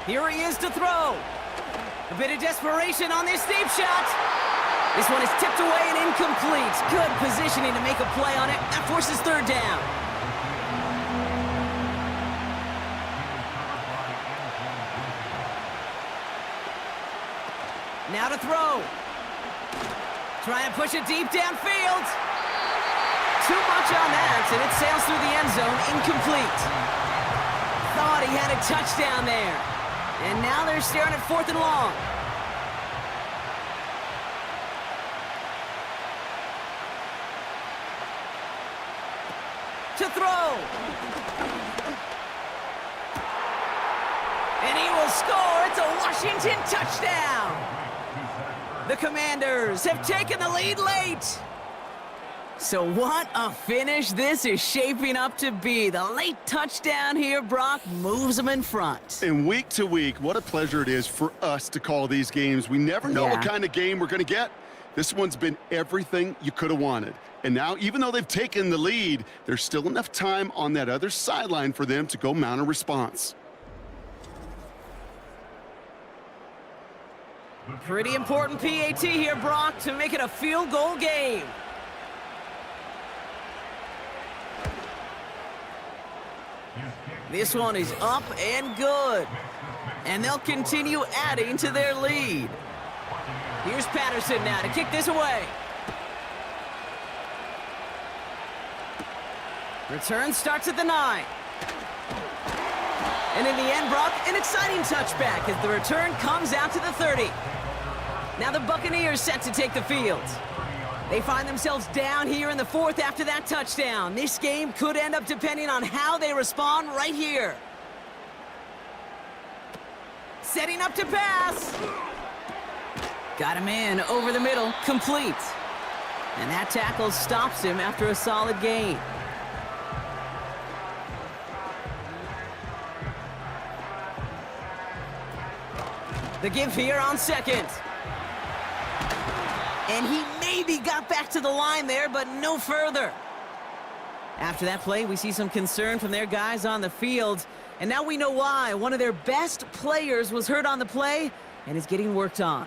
Here he is to throw. A bit of desperation on this deep shot. This one is tipped away and incomplete. Good positioning to make a play on it. That forces 3rd down. Now to throw. Trying to push it deep downfield. Too much on that, and it sails through the end zone, incomplete. Thought he had a touchdown there. And now they're staring at 4th and long. To throw. And he will score. It's a Washington touchdown. The Commanders have taken the lead late. So what a finish this is shaping up to be. The late touchdown here, Brock, moves them in front. And week to week, what a pleasure it is for us to call these games. We never know what kind of game we're going to get. This one's been everything you could have wanted. And now, even though they've taken the lead, there's still enough time on that other sideline for them to go mount a response. Pretty important PAT here, Brock, to make it a field goal game. This one is up and good. And they'll continue adding to their lead. Here's Patterson now to kick this away. Return starts at the 9. And in the end, Brock, an exciting touchback as the return comes out to the 30. Now the Buccaneers set to take the field. They find themselves down here in the 4th after that touchdown. This game could end up depending on how they respond right here. Setting up to pass. Got him in over the middle, complete. And that tackle stops him after a solid gain. The give here on 2nd. And he maybe got back to the line there, but no further. After that play, we see some concern from their guys on the field. And now we know why. One of their best players was hurt on the play and is getting worked on.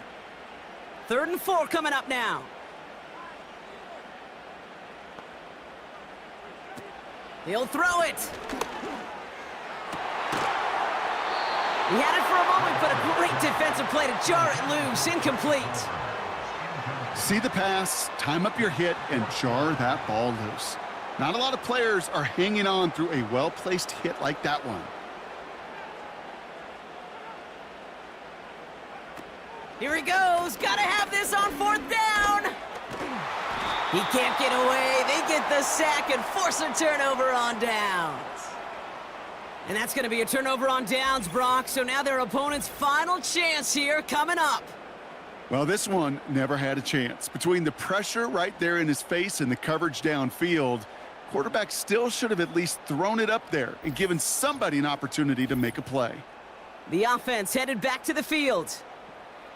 3rd and 4 coming up now. He'll throw it. He had it for a moment, but a great defensive play to jar it loose. Incomplete. See the pass, time up your hit, and jar that ball loose. Not a lot of players are hanging on through a well-placed hit like that one. Here he goes. Gotta have this on 4th down. He can't get away. They get the sack and force a turnover on downs. And that's going to be a turnover on downs, Brock. So now their opponent's final chance here coming up. Well, this one never had a chance. Between the pressure right there in his face and the coverage downfield, quarterback still should have at least thrown it up there and given somebody an opportunity to make a play. The offense headed back to the field.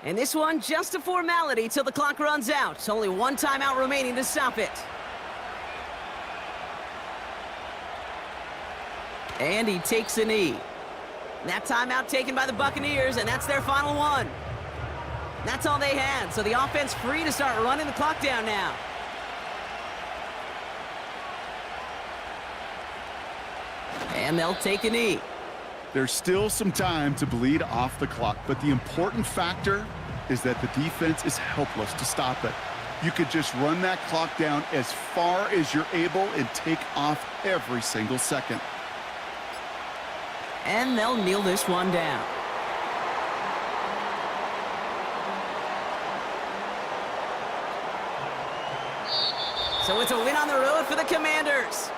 And this one just a formality till the clock runs out. Only one timeout remaining to stop it. And he takes a knee. That timeout taken by the Buccaneers, and that's their final one. That's all they had, so the offense free to start running the clock down now. And they'll take a knee. There's still some time to bleed off the clock, but the important factor is that the defense is helpless to stop it. You could just run that clock down as far as you're able and take off every single second. And they'll kneel this one down. So it's a win on the road for the Commanders.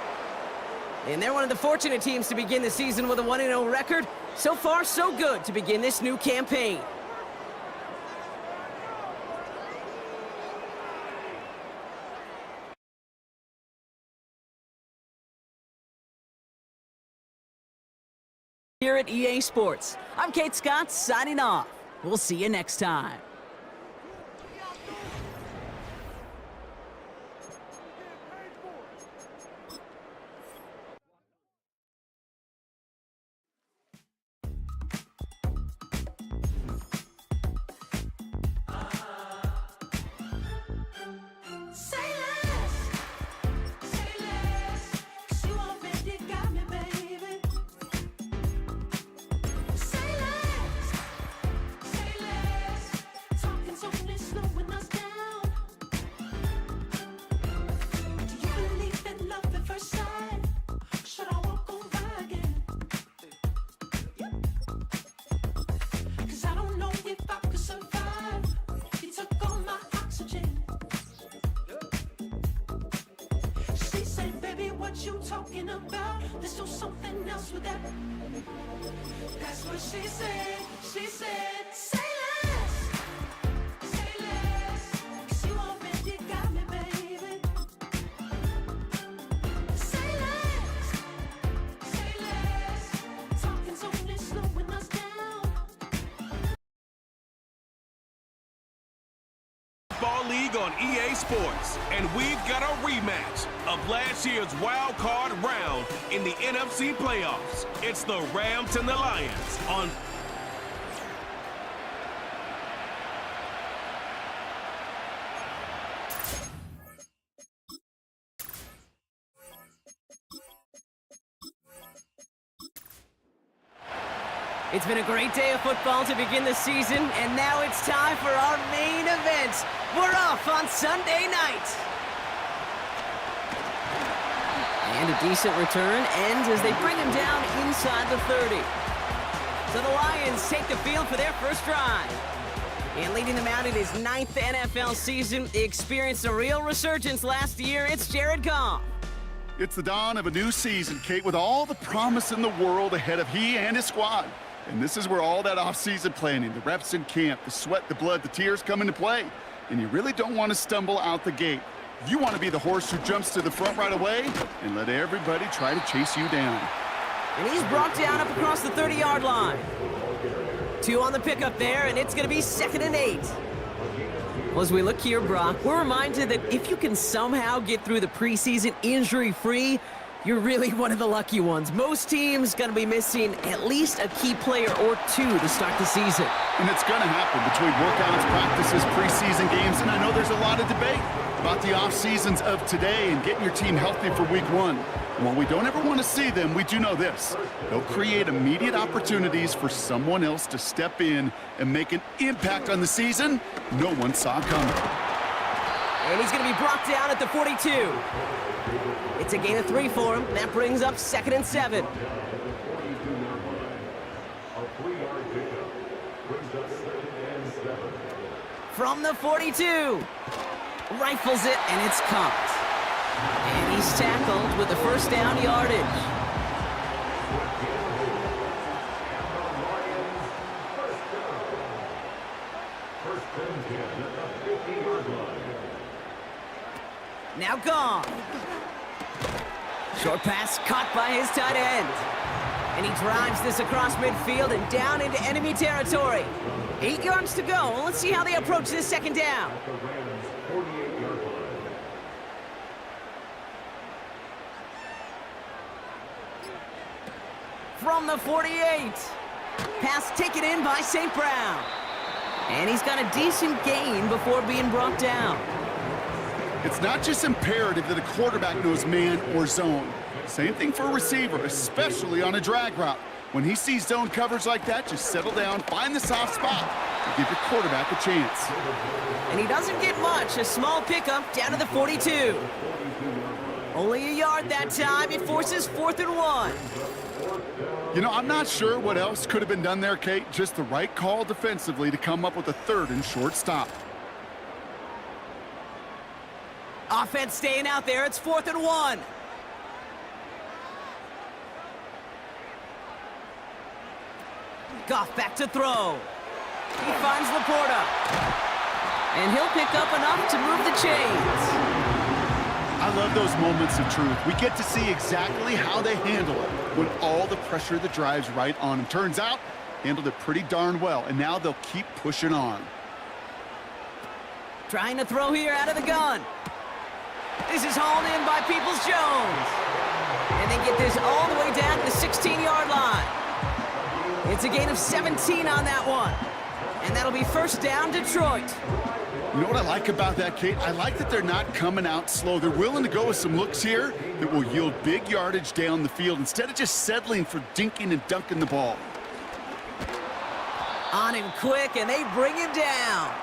And they're one of the fortunate teams to begin the season with a 1-0 record. So far, so good to begin this new campaign. Here at EA Sports, I'm Kate Scott signing off. We'll see you next time. if I could survive. You took all my oxygen. She said, baby, what you talking about? Let's do something else with that. That's what she said. She said, say less. Say less. 'Cause you already got me, baby. Say less. Say less. Talking's only slowing us down. Football League on EA Sports, and we've got a rematch of last year's wild card round in the NFC playoffs. It's the Rams and the Lions on It's been a great day of football to begin the season, and now it's time for our main event. We're off on Sunday night. And a decent return ends as they bring him down inside the 30. So the Lions take the field for their first drive. And leading them out in his 9th NFL season, he experienced a real resurgence last year. It's Jared Goff. It's the dawn of a new season, Kate, with all the promise in the world ahead of he and his squad. And this is where all that off-season planning, the reps in camp, the sweat, the blood, the tears come into play. And you really don't want to stumble out the gate. You want to be the horse who jumps to the front right away and let everybody try to chase you down. And he's brought down up across the 30-yard line. 2 on the pickup there, and it's going to be 2nd and 8. Well, as we look here, Brock, we're reminded that if you can somehow get through the preseason injury-free, you're really one of the lucky ones. Most teams going to be missing at least a key player or 2 to start the season. And it's going to happen between workouts, practices, preseason games, and I know there's a lot of debate about the off seasons of today and getting your team healthy for week 1. And while we don't ever want to see them, we do know this. They'll create immediate opportunities for someone else to step in and make an impact on the season no one saw coming. And he's going to be brought down at the 42. It's a gain of 3 for him. That brings up 2nd and 7. From the 42. Rifles it, and it's caught. And he's tackled with the first down yardage. Now gone. Short pass caught by his tight end. And he drives this across midfield and down into enemy territory. 8 yards to go. Let's see how they approach this 2nd down. From the 48. Pass taken in by St. Brown. And he's got a decent gain before being brought down. It's not just imperative that a quarterback knows man or zone. Same thing for a receiver, especially on a drag route. When he sees zone coverage like that, just settle down, find the soft spot, and give your quarterback a chance. And he doesn't get much. A small pickup down to the 42. Only a yard that time. It forces 4th and 1. You know, I'm not sure what else could have been done there, Kate. Just the right call defensively to come up with a 3rd and short stop. Offense staying out there. It's 4th and 1. Goff back to throw. He finds Laporta. And he'll pick up enough to move the chains. I love those moments of truth. We get to see exactly how they handle it when all the pressure that drives right on them. Turns out, handled it pretty darn well, and now they'll keep pushing on. Trying to throw here out of the gun. This is hauled in by Peoples-Jones. And they get this all the way down to the 16-yard line. It's a gain of 17 on that one. And that'll be 1st down, Detroit. You know what I like about that, Kate? I like that they're not coming out slow. They're willing to go with some looks here that will yield big yardage down the field instead of just settling for dinking and dunking the ball. On him quick, and they bring him down.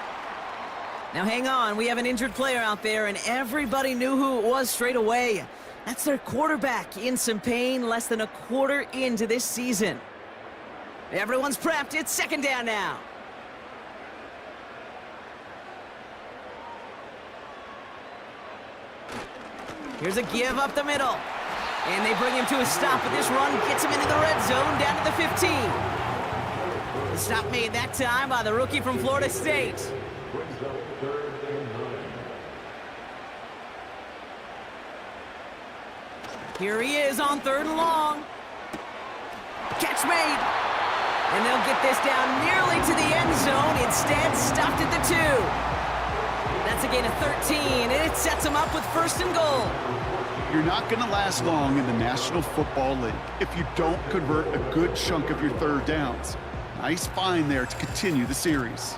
Now hang on, we have an injured player out there, and everybody knew who it was straight away. That's their quarterback in some pain, less than a quarter into this season. Everyone's prepped. It's 2nd down now. Here's a give up the middle. And they bring him to a stop, but this run gets him into the red zone down to the 15. The stop made that time by the rookie from Florida State. Here he is on 3rd and long. Catch made. And they'll get this down nearly to the end zone. Instead, stopped at the 2. That's a gain of 13, and it sets them up with 1st and goal. You're not going to last long in the National Football League if you don't convert a good chunk of your 3rd downs. Nice find there to continue the series.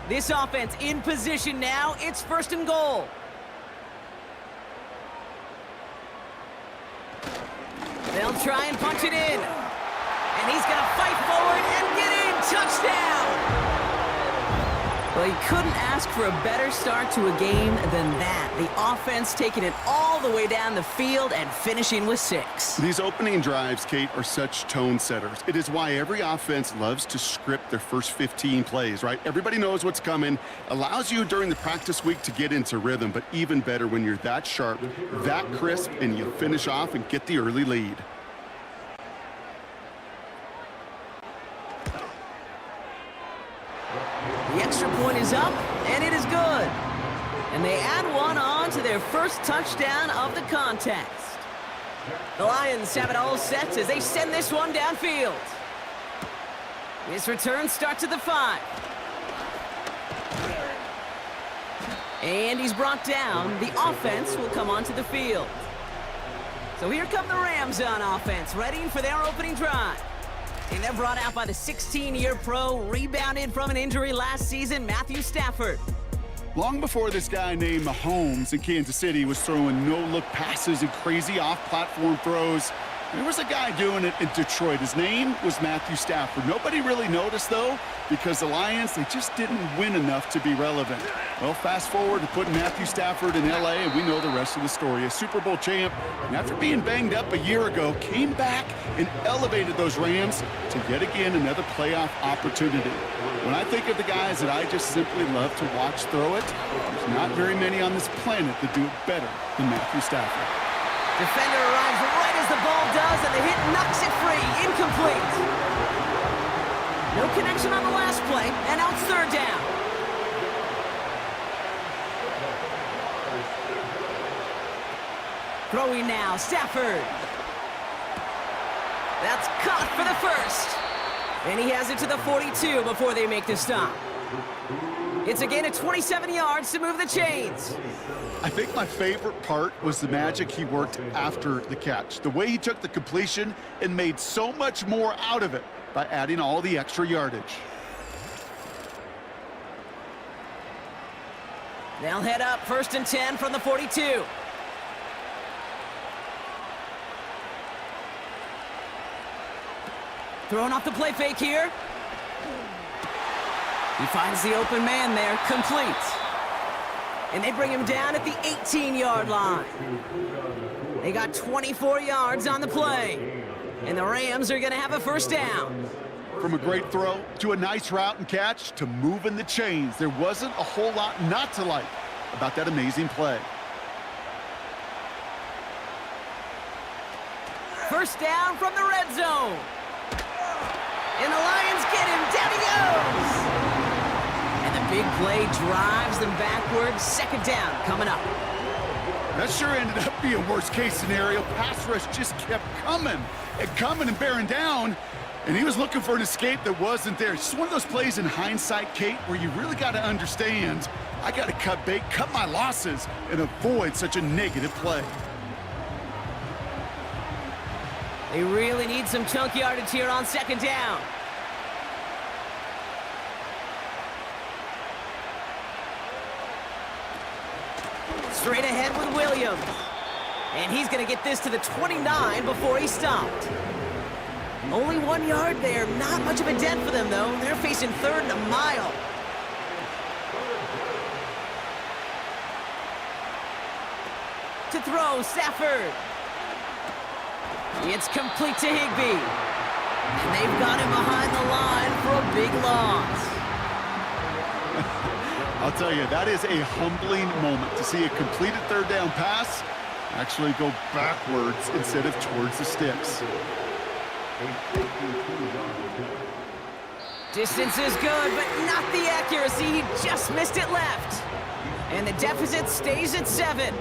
This offense in position now. It's 1st and goal. They'll try and punch it in. And he's going to fight forward and get in. Touchdown! Well, you couldn't ask for a better start to a game than that. The offense taking it all the way down the field and finishing with 6. These opening drives, Kate, are such tone setters. It is why every offense loves to script their first 15 plays, right? Everybody knows what's coming. Allows you during the practice week to get into rhythm, but even better when you're that sharp, that crisp, and you finish off and get the early lead. The extra point is up, and it is good. And they add one on to their first touchdown of the contest. The Lions have it all set as they send this one downfield. This return starts at the 5. And he's brought down. The offense will come onto the field. So here come the Rams on offense, ready for their opening drive. And they're brought out by the 16-year pro, rebounded from an injury last season, Matthew Stafford. Long before this guy named Mahomes in Kansas City was throwing no-look passes and crazy off-platform throws, there was a guy doing it in Detroit. His name was Matthew Stafford. Nobody really noticed, though, because the Lions, they just didn't win enough to be relevant. Well, fast forward to putting Matthew Stafford in L.A., and we know the rest of the story. A Super Bowl champ, and after being banged up a year ago, came back and elevated those Rams to yet again another playoff opportunity. When I think of the guys that I just simply love to watch throw it, there's not very many on this planet that do it better than Matthew Stafford. Defender arrives right as the ball does, and the hit knocks it free. Incomplete. No connection on the last play, and now it's 3rd down. Throwing now, Stafford. That's caught for the 1st. And he has it to the 42 before they make the stop. It's a gain of 27 yards to move the chains. I think my favorite part was the magic he worked after the catch. The way he took the completion and made so much more out of it by adding all the extra yardage. They'll head up 1st and 10 from the 42. Throwing off the play fake here. He finds the open man there, complete. And they bring him down at the 18-yard line. They got 24 yards on the play. And the Rams are going to have a 1st down. From a great throw to a nice route and catch to moving the chains, there wasn't a whole lot not to like about that amazing play. 1st down from the red zone. And the Lions get him. Down he goes. And the big play drives them backwards. 2nd down coming up. That sure ended up being worst-case scenario. Pass rush just kept coming and bearing down. And he was looking for an escape that wasn't there. It's just one of those plays in hindsight, Kate, where you really got to understand, I got to cut bait, cut my losses, and avoid such a negative play. They really need some chunk yardage here on 2nd down. Straight ahead with Williams. And he's going to get this to the 29 before he stopped. Only 1 yard there. Not much of a dent for them, though. They're facing 3rd and a mile. To throw, Stafford. It's complete to Higbee. And they've got him behind the line for a big loss. I'll tell you, that is a humbling moment to see a completed third down pass actually go backwards instead of towards the sticks. Distance is good, but not the accuracy. He just missed it left. And the deficit stays at 7.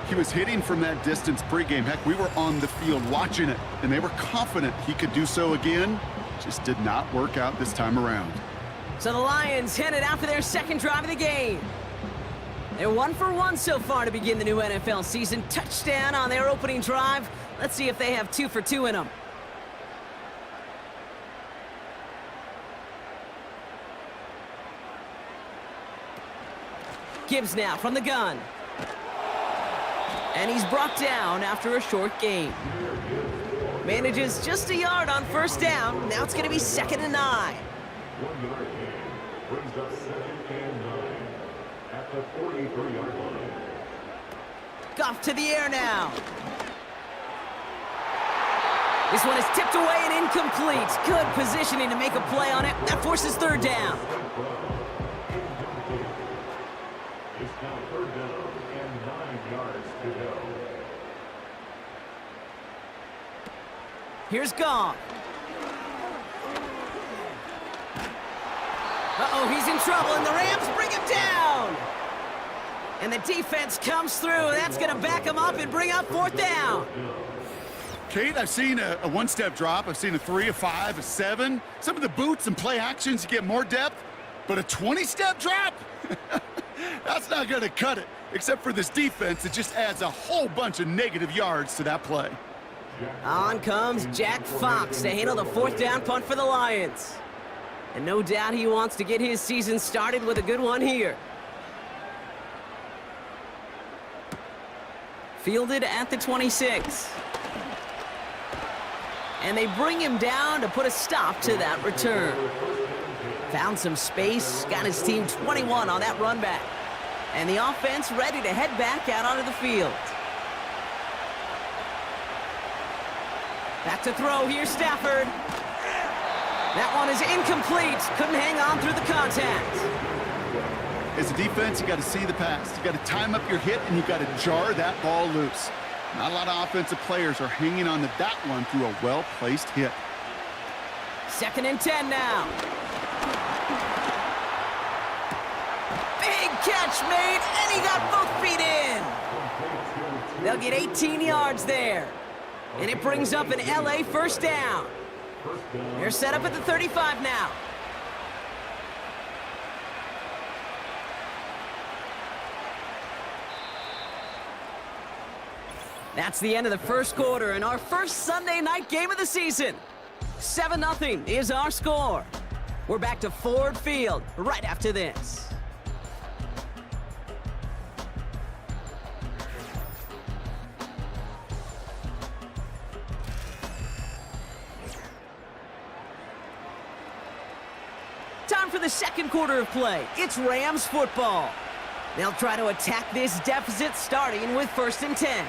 He was hitting from that distance pregame. Heck, we were on the field watching it, and they were confident he could do so again. Just did not work out this time around. So the Lions headed out for their second drive of the game. They're 1 for 1 so far to begin the new NFL season. Touchdown on their opening drive. Let's see if they have 2 for 2 in them. Gibbs now from the gun. And he's brought down after a short gain. Manages just a yard on first down. Now it's going to be 2nd and 9. 1 yard gain brings up 2nd and 9 at the 43-yard line. Goff to the air now. This one is tipped away and incomplete. Good positioning to make a play on it. That forces third down. It's now 3rd down and 9 yards to go. Here's Goff. Uh-oh, he's in trouble, and the Rams bring him down. And the defense comes through. That's going to back him up and bring up 4th down. Kate, I've seen a one-step drop. I've seen a 3, a 5, a 7. Some of the boots and play actions, you get more depth. But a 20-step drop? That's not going to cut it. Except for this defense, it just adds a whole bunch of negative yards to that play. On comes Jack Fox to handle the 4th down punt for the Lions. And no doubt he wants to get his season started with a good one here. Fielded at the 26. And they bring him down to put a stop to that return. Found some space, got his team 21 on that run back. And the offense ready to head back out onto the field. Back to throw, here's Stafford. That one is incomplete. Couldn't hang on through the contact. As a defense, you got to see the pass. You got to time up your hit, and you got to jar that ball loose. Not a lot of offensive players are hanging on to that one through a well-placed hit. 2nd and 10 now. Big catch made, and he got both feet in. They'll get 18 yards there. And it brings up an LA first down. They're set up at the 35 now. That's the end of the first quarter and our first Sunday night game of the season. 7-0 is our score. We're back to Ford Field right after this. Time for the second quarter of play. It's Rams football. They'll try to attack this deficit starting with 1st and 10.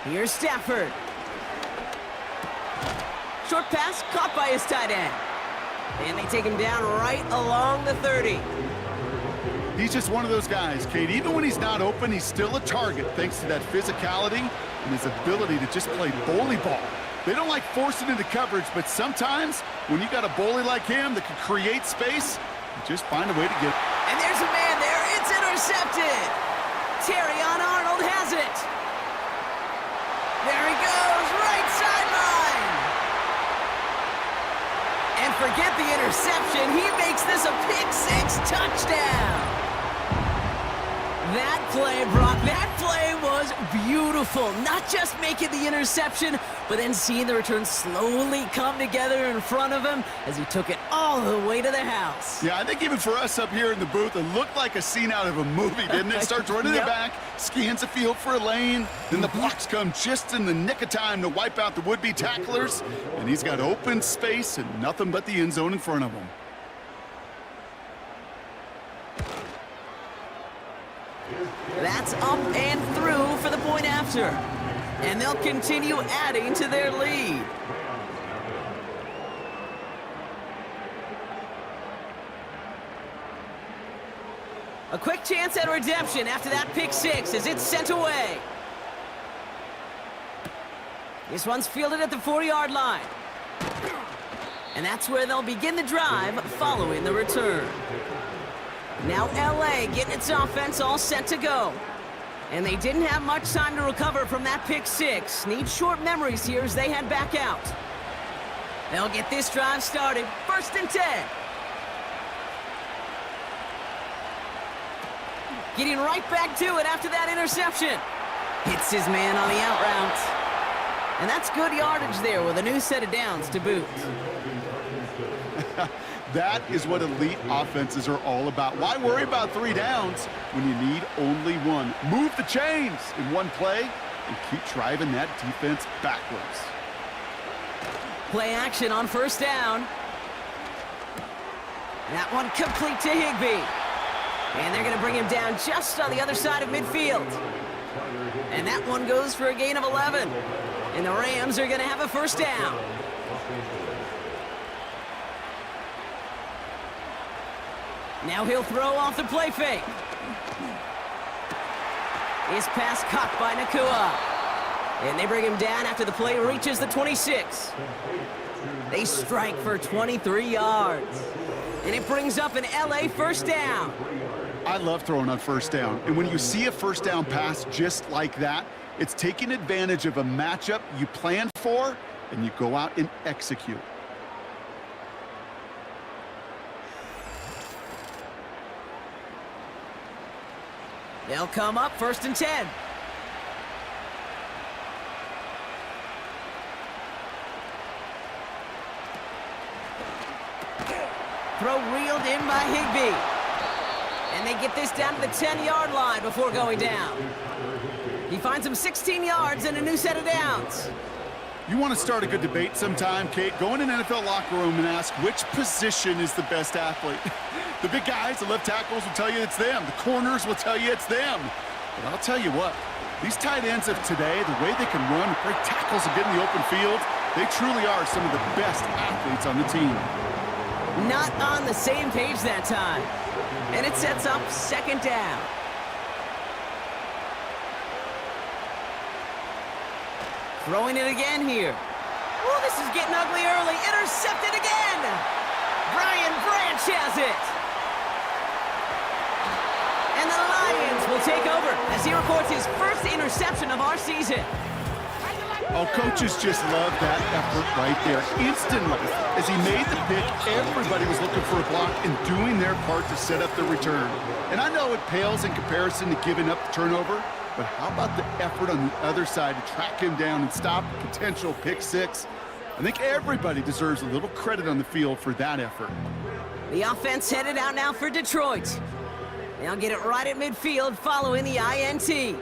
Here's Stafford. Short pass caught by his tight end. And they take him down right along the 30. He's just one of those guys, Kate. Even when he's not open, he's still a target thanks to that physicality and his ability to just play bully ball. They don't like forcing into coverage, but sometimes when you got a bully like him that can create space, you just find a way to get it. And there's a man there. It's intercepted. Terry on Arnold has it. There he goes, right sideline. And forget the interception. He makes this a pick-6 touchdown. That play, Brock, that play was beautiful. Not just making the interception, but then seeing the return slowly come together in front of him as he took it all the way to the house. Yeah, I think even for us up here in the booth, it looked like a scene out of a movie, didn't it? Starts running it back, scans the field for a lane, then the blocks come just in the nick of time to wipe out the would-be tacklers, and he's got open space and nothing but the end zone in front of him. That's up and through for the point after. And they'll continue adding to their lead. A quick chance at redemption after that pick six as it's sent away. This one's fielded at the 40-yard line. And that's where they'll begin the drive following the return. Now LA getting its offense all set to go. And they didn't have much time to recover from that pick six. Need short memories here as they head back out. They'll get this drive started. 1st and 10. Getting right back to it after that interception. Hits his man on the out route. And that's good yardage there with a new set of downs to boot. That is what elite offenses are all about. Why worry about 3 downs when you need only 1? Move the chains in one play and keep driving that defense backwards. Play action on 1st down. That one complete to Higbee. And they're going to bring him down just on the other side of midfield. And that one goes for a gain of 11. And the Rams are going to have a 1st down. Now he'll throw off the play fake. His pass caught by Nakua. And they bring him down after the play reaches the 26. They strike for 23 yards. And it brings up an LA 1st down. I love throwing on 1st down. And when you see a 1st down pass just like that, it's taking advantage of a matchup you plan for, and you go out and execute. They'll come up 1st and 10. Throw reeled in by Higbee. And they get this down to the 10-yard line before going down. He finds him 16 yards and a new set of downs. You want to start a good debate sometime, Kate? Go in an NFL locker room and ask which position is the best athlete. The big guys, the left tackles will tell you it's them. The corners will tell you it's them. But I'll tell you what, these tight ends of today, the way they can run, break tackles and get in the open field, they truly are some of the best athletes on the team. Not on the same page that time. And it sets up 2nd down. Throwing it again here. Oh, this is getting ugly early. Intercepted again. Brian Branch has it. And the Lions will take over as he records his 1st interception of our season. Oh, coaches just love that effort right there. Instantly, as he made the pick, everybody was looking for a block and doing their part to set up the return. And I know it pales in comparison to giving up the turnover, but how about the effort on the other side to track him down and stop a potential pick six? I think everybody deserves a little credit on the field for that effort. The offense headed out now for Detroit. They'll get it right at midfield following the INT.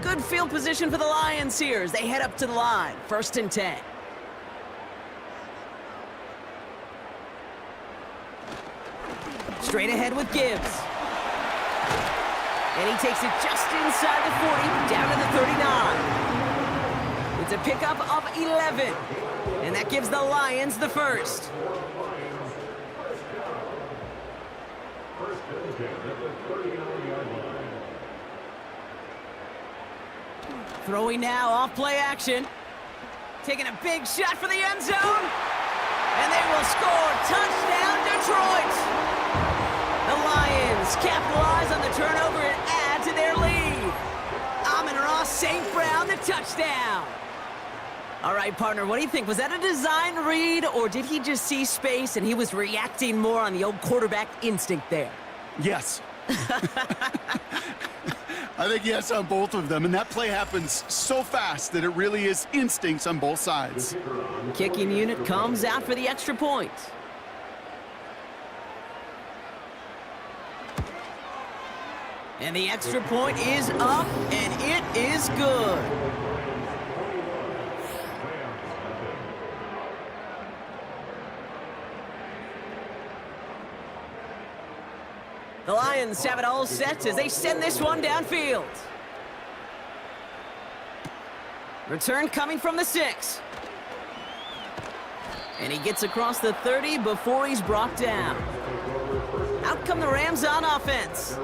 Good field position for the Lions here as they head up to the line. 1st and 10. Straight ahead with Gibbs. And he takes it just inside the 40, down to the 39. It's a pickup of 11. And that gives the Lions the 1st. Throwing now off play action. Taking a big shot for the end zone. And they will score. Touchdown, Detroit. The Lions capitalize on the turnover and add to their lead. Amon-Ra St. Brown, the touchdown. All right, partner, what do you think? Was that a design read, or did he just see space and he was reacting more on the old quarterback instinct there? Yes. I think yes on both of them, and that play happens so fast that it really is instincts on both sides. Kicking unit comes out for the extra point. And the extra point is up, and it is good. The Lions have it all set as they send this one downfield. Return coming from the 6. And he gets across the 30 before he's brought down. How Out come the Rams on offense.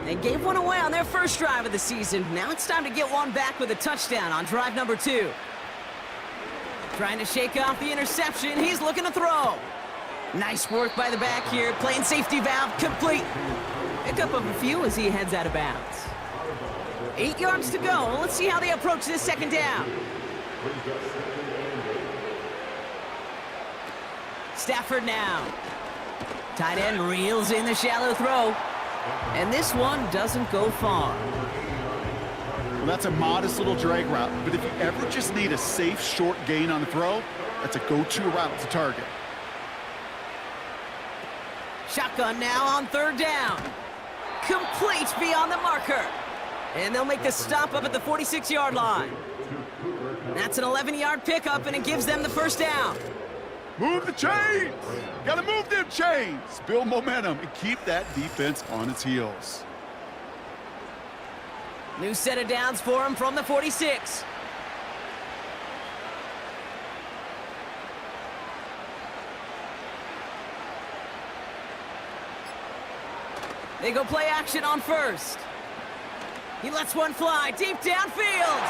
They gave one away on their first drive of the season. Now it's time to get one back with a touchdown on drive number 2. Trying to shake off the interception. He's looking to throw. Nice work by the back here. Playing safety valve complete. Pickup of a few as he heads out of bounds. 8 yards to go. Let's see how they approach this second down. Stafford now. Tight end reels in the shallow throw. And this one doesn't go far. Well, that's a modest little drag route, but if you ever just need a safe, short gain on the throw, that's a go-to route to target. Shotgun now on third down. Complete beyond the marker. And they'll make the stop up at the 46-yard line. That's an 11-yard pickup, and it gives them the first down. Move the chains! Gotta move them chains! Build momentum and keep that defense on its heels. New set of downs for him from the 46. They go play action on first. He lets one fly deep downfield.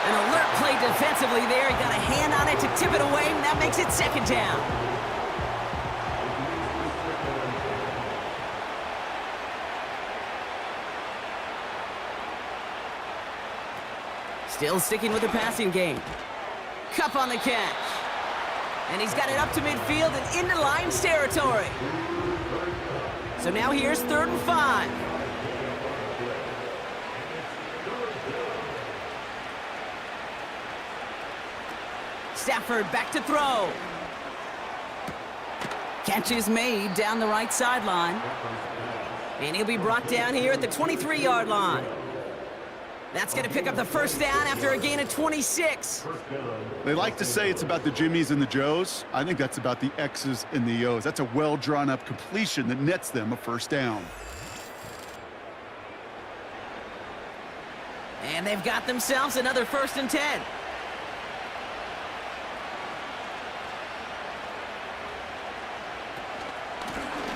An alert play defensively there. He got a hand on it to tip it away, and that makes it second down. Still sticking with the passing game. Cup on the catch. And he's got it up to midfield and into Lions territory. So now here's 3rd and 5. Stafford back to throw. Catch is made down the right sideline. And he'll be brought down here at the 23-yard line. That's going to pick up the first down after a gain of 26. They like to say it's about the Jimmies and the Joes. I think that's about the X's and the O's. That's a well-drawn-up completion that nets them a first down. And they've got themselves another 1st and 10.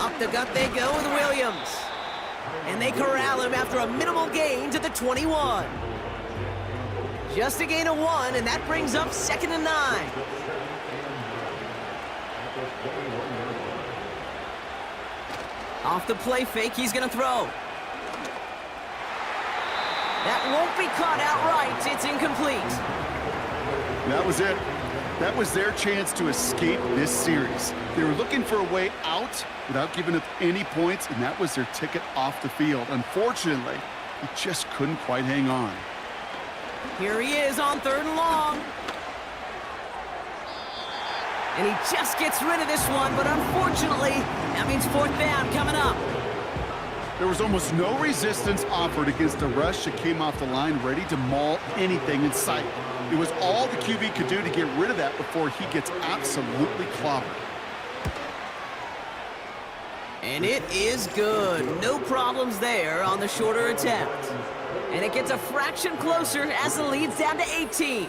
Up the gut they go with Williams. And they corral him after a minimal gain to the 21. Just a gain of 1, and that brings up 2nd and 9. Off the play fake, he's going to throw. That won't be caught outright. It's incomplete. That was it. That was their chance to escape this series. They were looking for a way out without giving up any points, and that was their ticket off the field. Unfortunately, he just couldn't quite hang on. Here he is on 3rd and long. And he just gets rid of this one, but unfortunately, that means 4th down coming up. There was almost no resistance offered against a rush that came off the line ready to maul anything in sight. It was all the QB could do to get rid of that before he gets absolutely clobbered. And it is good. No problems there on the shorter attempt. And it gets a fraction closer as the lead's down to 18.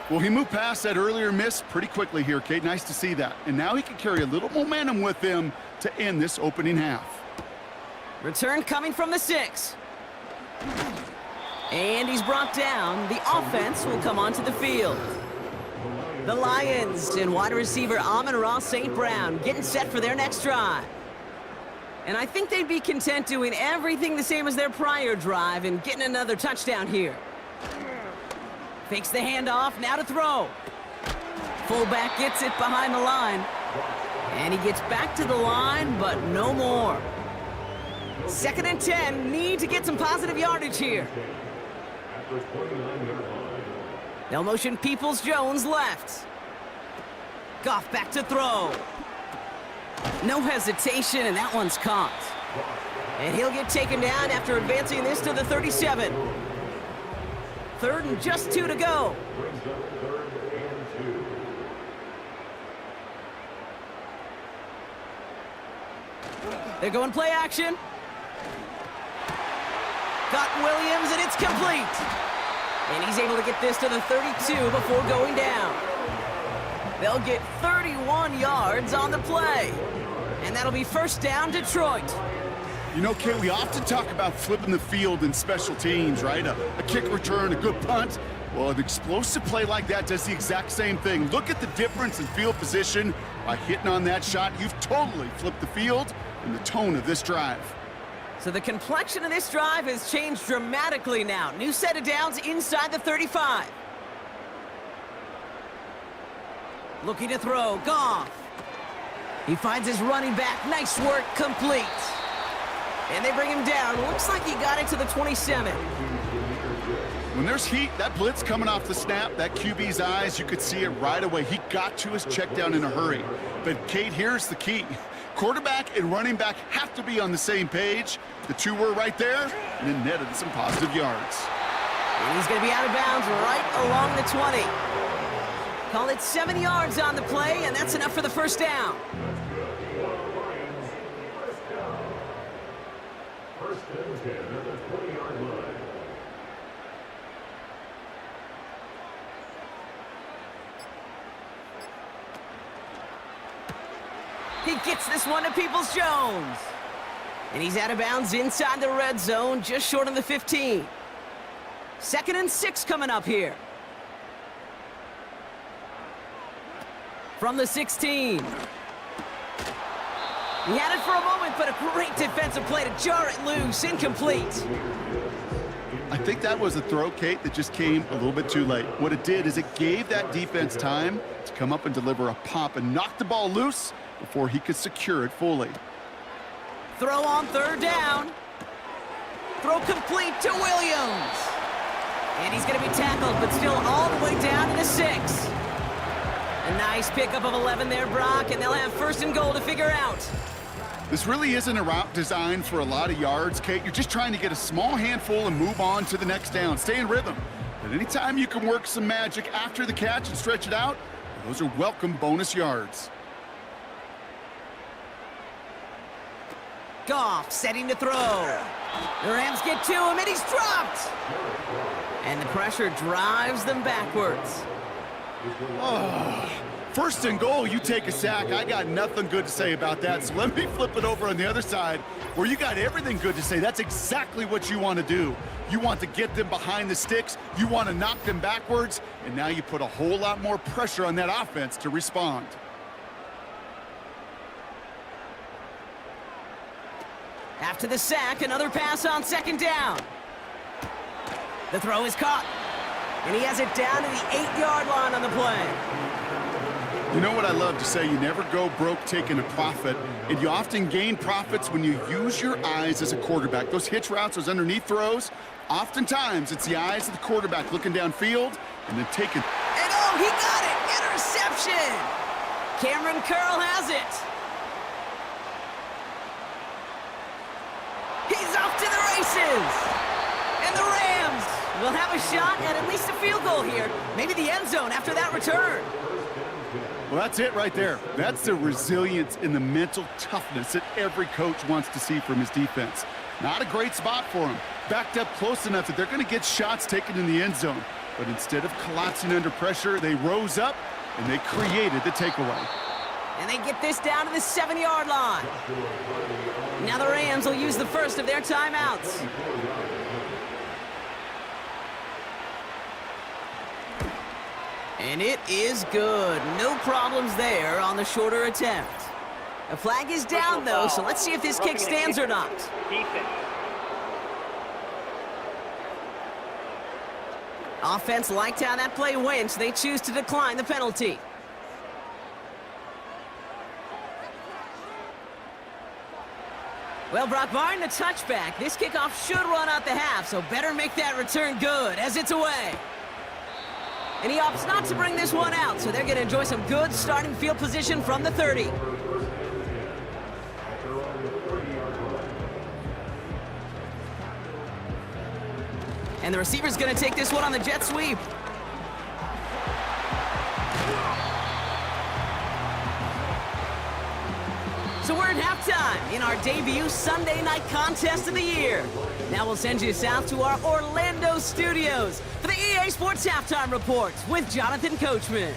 Well, he moved past that earlier miss pretty quickly here, Kate. Nice to see that. And now he can carry a little momentum with him to end this opening half. Return coming from the 6. And he's brought down. The offense will come onto the field. The Lions and wide receiver Amon-Ra St. Brown getting set for their next drive. And I think they'd be content doing everything the same as their prior drive and getting another touchdown here. Fakes the handoff, now to throw. Fullback gets it behind the line. And he gets back to the line, but no more. 2nd and 10, need to get some positive yardage here. They'll motion Peoples-Jones left. Goff back to throw. No hesitation, and that one's caught. And he'll get taken down after advancing this to the 37. 3rd and just 2 to go. They're going play action. Got Williams, and it's complete. And he's able to get this to the 32 before going down. They'll get 31 yards on the play. And that'll be first down, Detroit. You know, Kate, we often talk about flipping the field in special teams, right? A kick return, a good punt. Well, an explosive play like that does the exact same thing. Look at the difference in field position. By hitting on that shot, you've totally flipped the field and the tone of this drive. So the complexion of this drive has changed dramatically now. New set of downs inside the 35. Looking to throw, Goff. He finds his running back. Nice work, complete. And they bring him down. Looks like he got it to the 27. When there's heat, that blitz coming off the snap, that QB's eyes, you could see it right away. He got to his check down in a hurry. But, Kate, here's the key. Quarterback and running back have to be on the same page. The two were right there, and it netted some positive yards. And he's going to be out of bounds right along the 20. Call it 7 yards on the play, and that's enough for the first down. First and 10 at the 20-yard line. He gets this one to Peoples-Jones. And he's out of bounds inside the red zone, just short of the 15. 2nd and 6 coming up here. From the 16. He had it for a moment, but a great defensive play to jar it loose. Incomplete. I think that was a throw, Kate, that just came a little bit too late. What it did is it gave that defense time to come up and deliver a pop and knock the ball loose before he could secure it fully. Throw on 3rd down. Throw complete to Williams. And he's going to be tackled, but still all the way down to the 6. A nice pickup of 11 there, Brock, and they'll have 1st and goal to figure out. This really isn't a route designed for a lot of yards, Kate. You're just trying to get a small handful and move on to the next down. Stay in rhythm. But anytime you can work some magic after the catch and stretch it out, those are welcome bonus yards. Goff setting to throw. The Rams get to him, and he's dropped. And the pressure drives them backwards. Oh, 1st and goal, you take a sack. I got nothing good to say about that. So let me flip it over on the other side where you got everything good to say. That's exactly what you want to do. You want to get them behind the sticks. You want to knock them backwards. And now you put a whole lot more pressure on that offense to respond. After the sack, another pass on 2nd down. The throw is caught. And he has it down to the 8-yard line on the play. You know what I love to say? You never go broke taking a profit, and you often gain profits when you use your eyes as a quarterback. Those hitch routes, those underneath throws, oftentimes it's the eyes of the quarterback looking downfield and then taking. And oh, he got it! Interception! Cameron Curl has it. He's off to the races! And the Rams will have a shot at least a field goal here. Maybe the end zone after that return. Well, that's it right there. That's the resilience and the mental toughness that every coach wants to see from his defense. Not a great spot for him. Backed up close enough that they're going to get shots taken in the end zone. But instead of collapsing under pressure, they rose up and they created the takeaway. And they get this down to the 7-yard line. Now the Rams will use the first of their timeouts. And it is good. No problems there on the shorter attempt. A flag is down, though, so let's see if this kick stands or not. Defense. Offense liked how that play went, so they choose to decline the penalty. Well, Brock, barring the touchback, this kickoff should run out the half, so better make that return good as it's away. And he opts not to bring this one out, so they're going to enjoy some good starting field position from the 30. And the receiver's going to take this one on the jet sweep. So we're at halftime in our debut Sunday night contest of the year. Now we'll send you south to our Orlando studios for the EA Sports Halftime Report with Jonathan Coachman.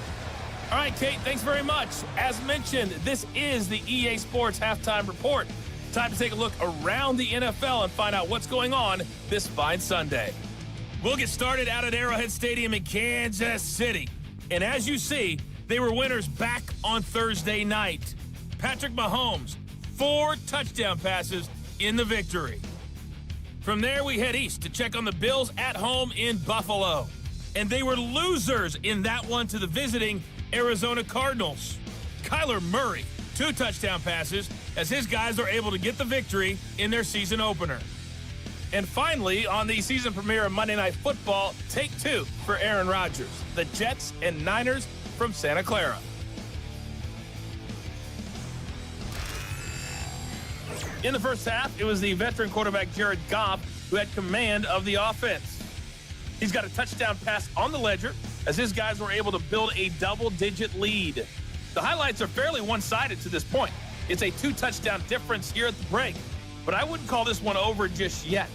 All right, Kate, thanks very much. As mentioned, this is the EA Sports Halftime Report. Time to take a look around the NFL and find out what's going on this fine Sunday. We'll get started out at Arrowhead Stadium in Kansas City. And as you see, they were winners back on Thursday night. Patrick Mahomes, 4 touchdown passes in the victory. From there, we head east to check on the Bills at home in Buffalo. And they were losers in that one to the visiting Arizona Cardinals. Kyler Murray, 2 touchdown passes as his guys are able to get the victory in their season opener. And finally, on the season premiere of Monday Night Football, take 2 for Aaron Rodgers, the Jets and Niners from Santa Clara. In the first half, it was the veteran quarterback Jared Goff who had command of the offense. He's got a touchdown pass on the ledger as his guys were able to build a double-digit lead. The highlights are fairly one-sided to this point. It's a 2-touchdown difference here at the break, but I wouldn't call this one over just yet.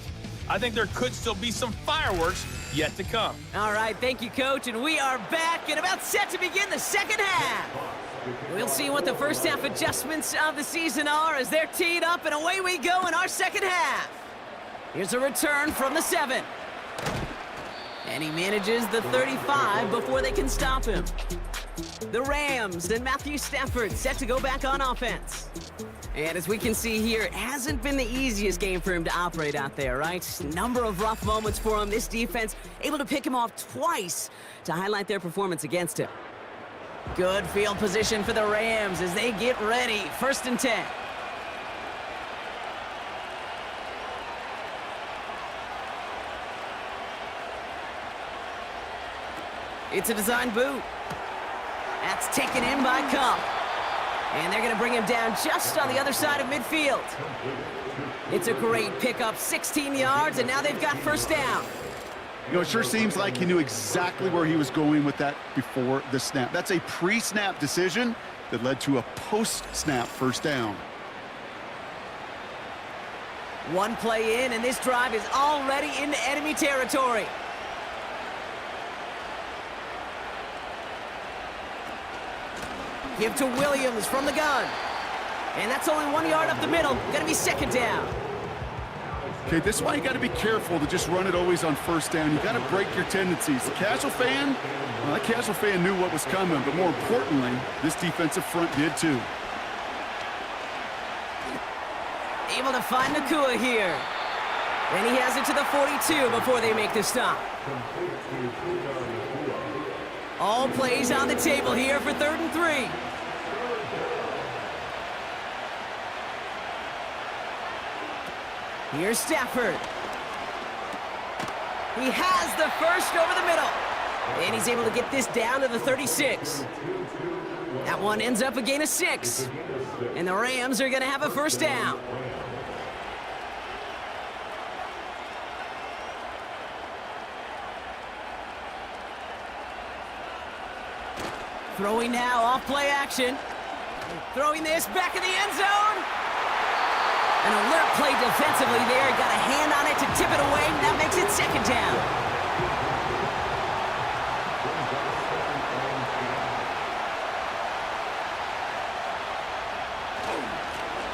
I think there could still be some fireworks yet to come. All right, thank you, Coach, and we are back and about set to begin the second half. We'll see what the first half adjustments of the season are as they're teed up, and away we go in our second half. Here's a return from the 7. And he manages the 35 before they can stop him. The Rams and Matthew Stafford set to go back on offense. And as we can see here, it hasn't been the easiest game for him to operate out there, right? Number of rough moments for him. This defense able to pick him off twice to highlight their performance against him. Good field position for the Rams as they get ready. 1st and 10. It's a design boot. That's taken in by Cup. And they're going to bring him down just on the other side of midfield. It's a great pickup, 16 yards, and now they've got first down. You know, it sure seems like he knew exactly where he was going with that before the snap. That's a pre-snap decision that led to a post-snap first down. One play in, and this drive is already into enemy territory. Give to Williams from the gun. And that's only 1 yard up the middle. Gonna be second down. Okay, this is why you got to be careful to just run it always on first down. You got to break your tendencies. The casual fan, well, that casual fan knew what was coming, but more importantly, this defensive front did too. Able to find Nakua here. And he has it to the 42 before they make the stop. All plays on the table here for 3rd and 3. Here's Stafford. He has the first over the middle. And he's able to get this down to the 36. That one ends up a gain of 6. And the Rams are going to have a first down. Throwing now off play action. Throwing this back in the end zone. An alert play defensively there. Got a hand on it to tip it away. That makes it second down.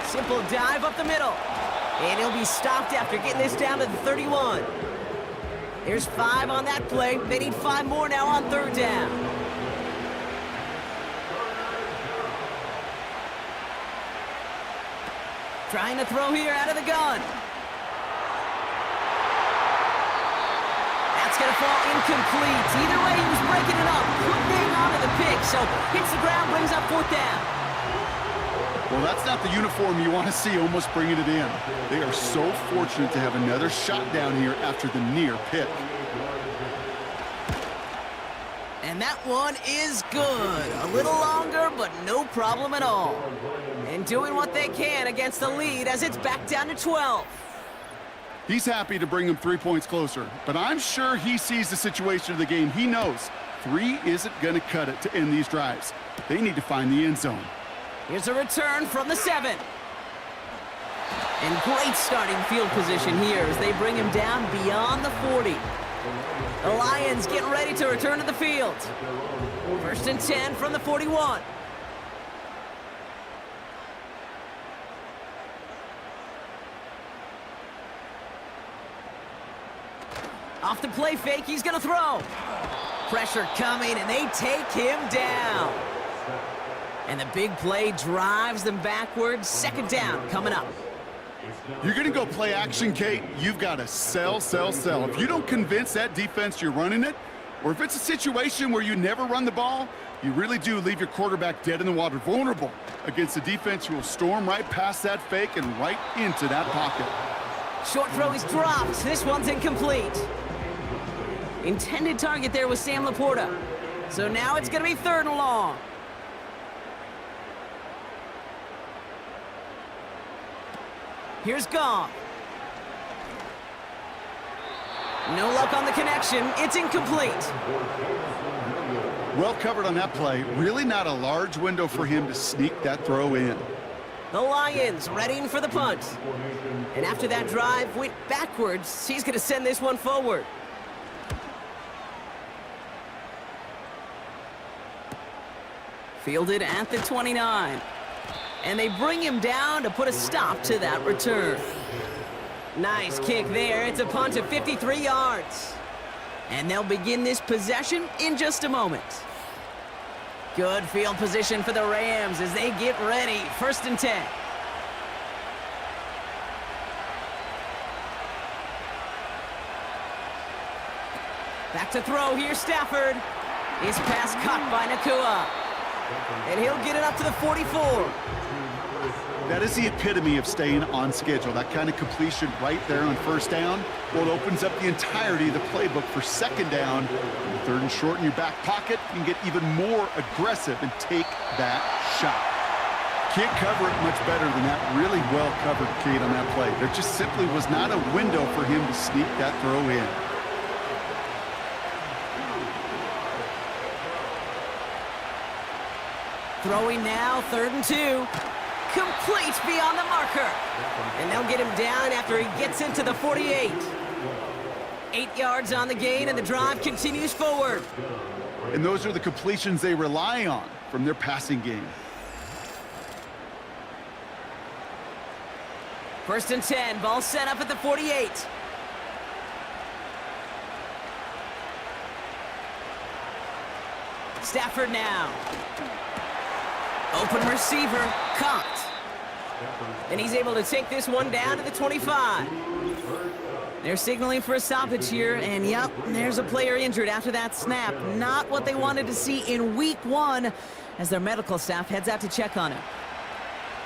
Simple dive up the middle. And he'll be stopped after getting this down to the 31. There's 5 on that play. They need 5 more now on 3rd down. Trying to throw here out of the gun. That's going to fall incomplete. Either way, he was breaking it up. Couldn't hang on to the pick, so hits the ground, brings up 4th down. Well, that's not the uniform you want to see almost bringing it in. They are so fortunate to have another shot down here after the near pick. And that one is good. A little longer, but no problem at all. And doing what they can against the lead as it's back down to 12. He's happy to bring them 3 points closer, but I'm sure he sees the situation of the game. He knows 3 isn't going to cut it to end these drives. They need to find the end zone. Here's a return from the 7. And great starting field position here as they bring him down beyond the 40. The Lions getting ready to return to the field. 1st and 10 from the 41. Off the play fake, he's gonna throw. Pressure coming, and they take him down. And the big play drives them backwards. 2nd down coming up. You're going to go play action, Kate. You've got to sell, sell, sell. If you don't convince that defense you're running it, or if it's a situation where you never run the ball, you really do leave your quarterback dead in the water, vulnerable against a defense who will storm right past that fake and right into that pocket. Short throw is dropped. This one's incomplete. Intended target there was Sam Laporta. So now it's going to be 3rd and long. Here's Goff. No luck on the connection. It's incomplete. Well covered on that play. Really not a large window for him to sneak that throw in. The Lions readying for the punt. And after that drive went backwards, he's going to send this one forward. Fielded at the 29. And they bring him down to put a stop to that return. Nice kick there. It's a punt of 53 yards. And they'll begin this possession in just a moment. Good field position for the Rams as they get ready. 1st and 10. Back to throw here, Stafford. His pass caught by Nakua. And he'll get it up to the 44. That is the epitome of staying on schedule. That kind of completion right there on 1st down. Well, it opens up the entirety of the playbook for 2nd down. 3rd and short in your back pocket. You can get even more aggressive and take that shot. Can't cover it much better than that. Really well covered, Kate, on that play. There just simply was not a window for him to sneak that throw in. Throwing now, 3rd and 2. Complete beyond the marker. And they'll get him down after he gets into the 48. 8 yards on the gain, and the drive continues forward. And those are the completions they rely on from their passing game. 1st and 10, ball set up at the 48. Stafford now. Open receiver, caught. And he's able to take this one down to the 25. They're signaling for a stoppage here, and yep, there's a player injured after that snap. Not what they wanted to see in week 1 as their medical staff heads out to check on him.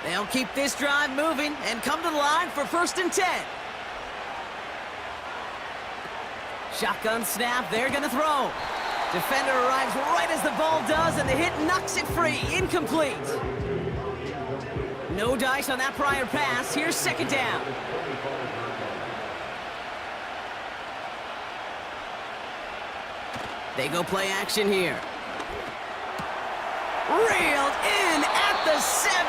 They'll keep this drive moving and come to the line for 1st and 10. Shotgun snap, they're gonna throw. Defender arrives right as the ball does, and the hit knocks it free. Incomplete. No dice on that prior pass. Here's 2nd down. They go play action here. Reeled in at the 7.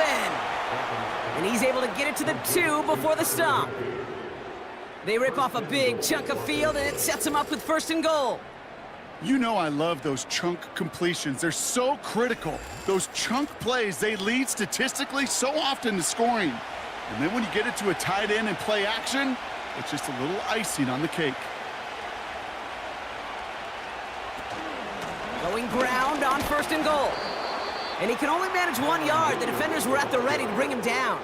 And he's able to get it to the 2 before the stop. They rip off a big chunk of field, and it sets them up with 1st and goal. You know I love those chunk completions. They're so critical. Those chunk plays, they lead statistically so often to scoring. And then when you get it to a tight end and play action, it's just a little icing on the cake. Going ground on 1st and goal. And he can only manage 1 yard. The defenders were at the ready to bring him down.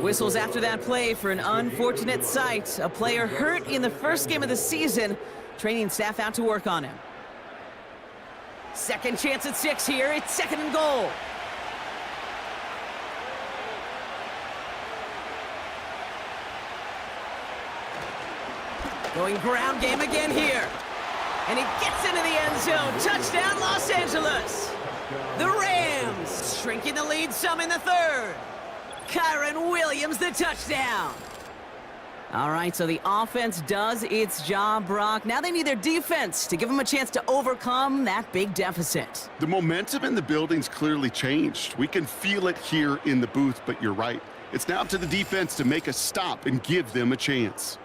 Whistles after that play for an unfortunate sight. A player hurt in the first game of the season. Training staff out to work on him. 2nd chance at 6 here. It's 2nd and goal. Going ground game again here. And he gets into the end zone. Touchdown, Los Angeles. The Rams shrinking the lead some in the 3rd. Kyron Williams, the touchdown. All right, so the offense does its job, Brock. Now they need their defense to give them a chance to overcome that big deficit. The momentum in the building's clearly changed. We can feel it here in the booth, but you're right. It's now up to the defense to make a stop and give them a chance.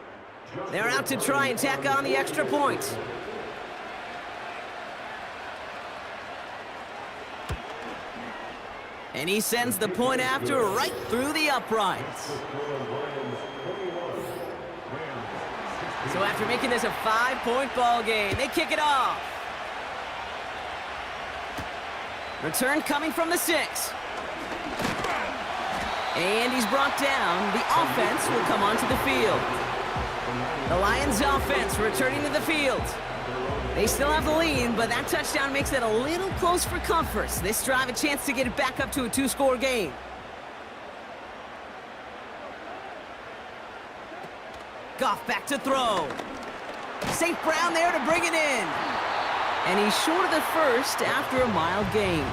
They're out to try and tack on the extra point. And he sends the point after right through the uprights. So after making this a 5-point ball game, they kick it off. Return coming from the 6. And he's brought down. The offense will come onto the field. The Lions offense returning to the field. They still have the lead, but that touchdown makes it a little close for comfort. This drive a chance to get it back up to a 2-score game. Goff back to throw. St. Brown there to bring it in. And he's short of the first after a mild gain.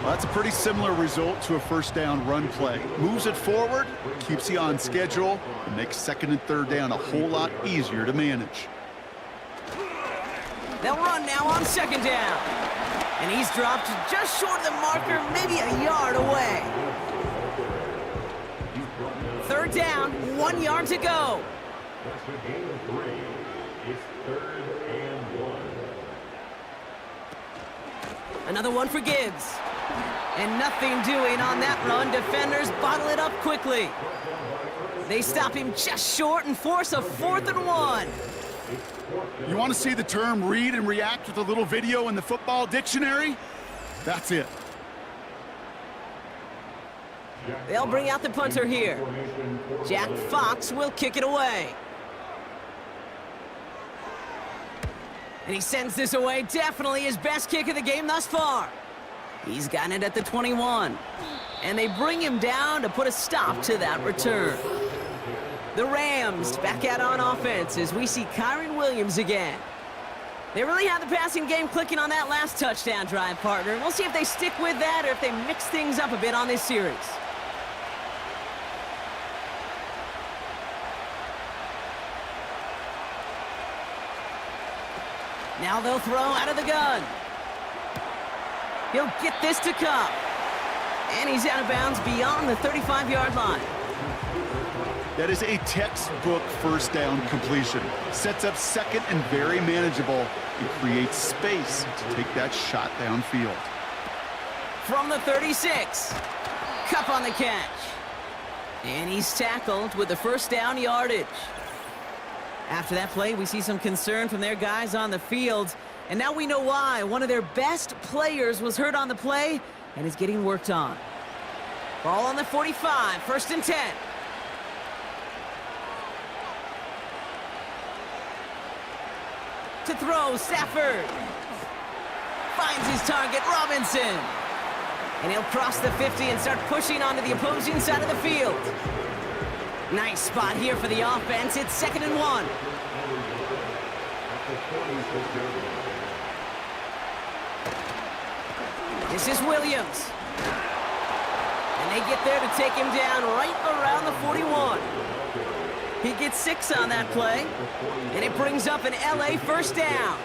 Well, that's a pretty similar result to a first down run play. Moves it forward, keeps you on schedule, and makes second and third down a whole lot easier to manage. They'll run now on second down. And he's dropped just short of the marker, maybe a yard away. Third down, 1 yard to go. That's the game of 3. It's 3rd and 1. Another one for Gibbs. And nothing doing on that run. Defenders bottle it up quickly. They stop him just short and force a 4th and 1. You want to see the term read and react with a little video in the football dictionary? That's it. They'll bring out the punter here. Jack Fox will kick it away. And he sends this away. Definitely his best kick of the game thus far. He's gotten it at the 21. And they bring him down to put a stop to that return. The Rams back out on offense as we see Kyron Williams again. They really had the passing game clicking on that last touchdown drive, partner. We'll see if they stick with that or if they mix things up a bit on this series. Now they'll throw out of the gun. He'll get this to Cup. And he's out of bounds beyond the 35-yard line. That is a textbook first down completion. Sets up second and very manageable and creates space to take that shot downfield. From the 36, Cup on the catch. And he's tackled with the first down yardage. After that play, we see some concern from their guys on the field. And now we know why. One of their best players was hurt on the play and is getting worked on. Ball on the 45, 1st and 10. To throw, Stafford. Finds his target, Robinson. And he'll cross the 50 and start pushing onto the opposing side of the field. Nice spot here for the offense. It's 2nd and 1. This is Williams. And they get there to take him down right around the 41. He gets 6 on that play. And it brings up an LA first down.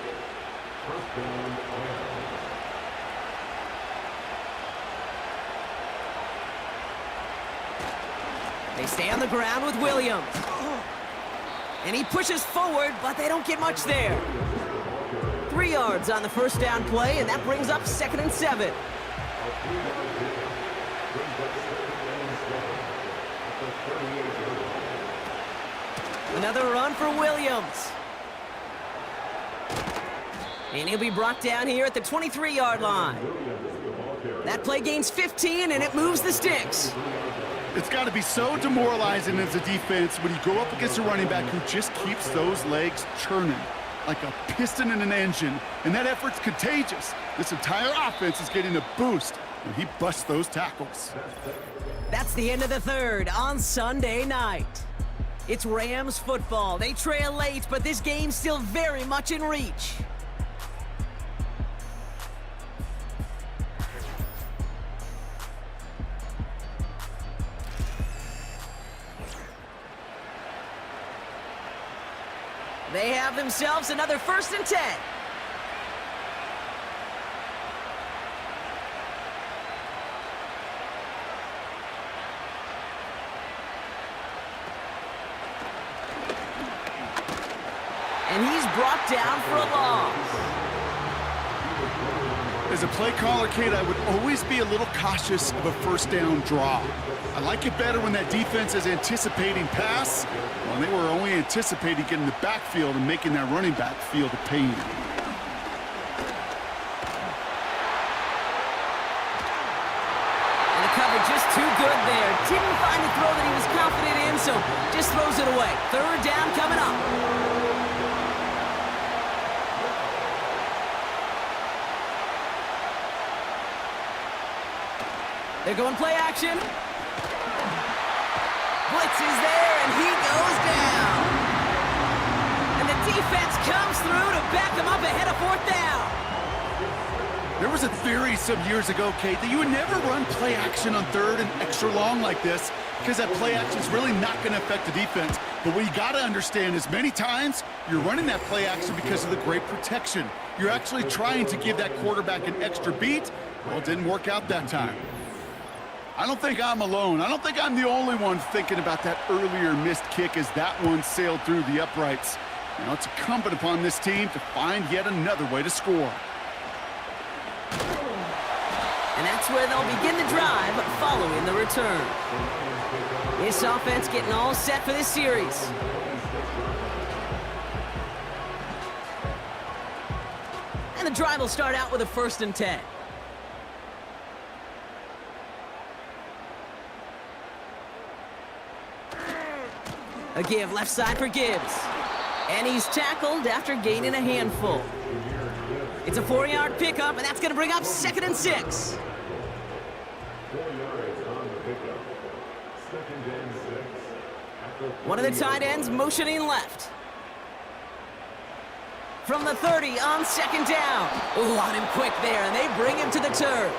They stay on the ground with Williams. And he pushes forward, but they don't get much there. 3 yards on the first down play, and that brings up 2nd and 7. Another run for Williams. And he'll be brought down here at the 23-yard line. That play gains 15, and it moves the sticks. It's got to be so demoralizing as a defense when you go up against a running back who just keeps those legs churning like a piston in an engine, and that effort's contagious. This entire offense is getting a boost when he busts those tackles. That's the end of the third on Sunday night. It's Rams football. They trail late, but this game's still very much in reach. They have themselves another 1st and 10. brought down for a loss. As a play caller, Kate, I would always be a little cautious of a first down draw. I like it better when that defense is anticipating pass, when they were only anticipating getting the backfield and making that running back feel the pain. And the cover just too good there. Didn't find the throw that he was confident in, so just throws it away. Third down coming up. They're going play action. Blitz is there, and he goes down. And the defense comes through to back him up ahead of fourth down. There was a theory some years ago, Kate, that you would never run play action on third and extra long like this because that play action is really not going to affect the defense. But what you got to understand is many times you're running that play action because of the great protection. You're actually trying to give that quarterback an extra beat. Well, it didn't work out that time. I don't think I'm alone. I don't think I'm the only one thinking about that earlier missed kick as that one sailed through the uprights. You know, it's incumbent upon this team to find yet another way to score. And that's where they'll begin the drive following the return. This offense getting all set for this series. And the drive will start out with a 1st and 10. A give left side for Gibbs. And he's tackled after gaining a handful. It's a 4-yard pickup, and that's going to bring up 2nd and 6. 4 yards on the pickup. 2nd and 6. One of the tight ends motioning left. From the 30 on 2nd down. Ooh, on him quick there, and they bring him to the turf.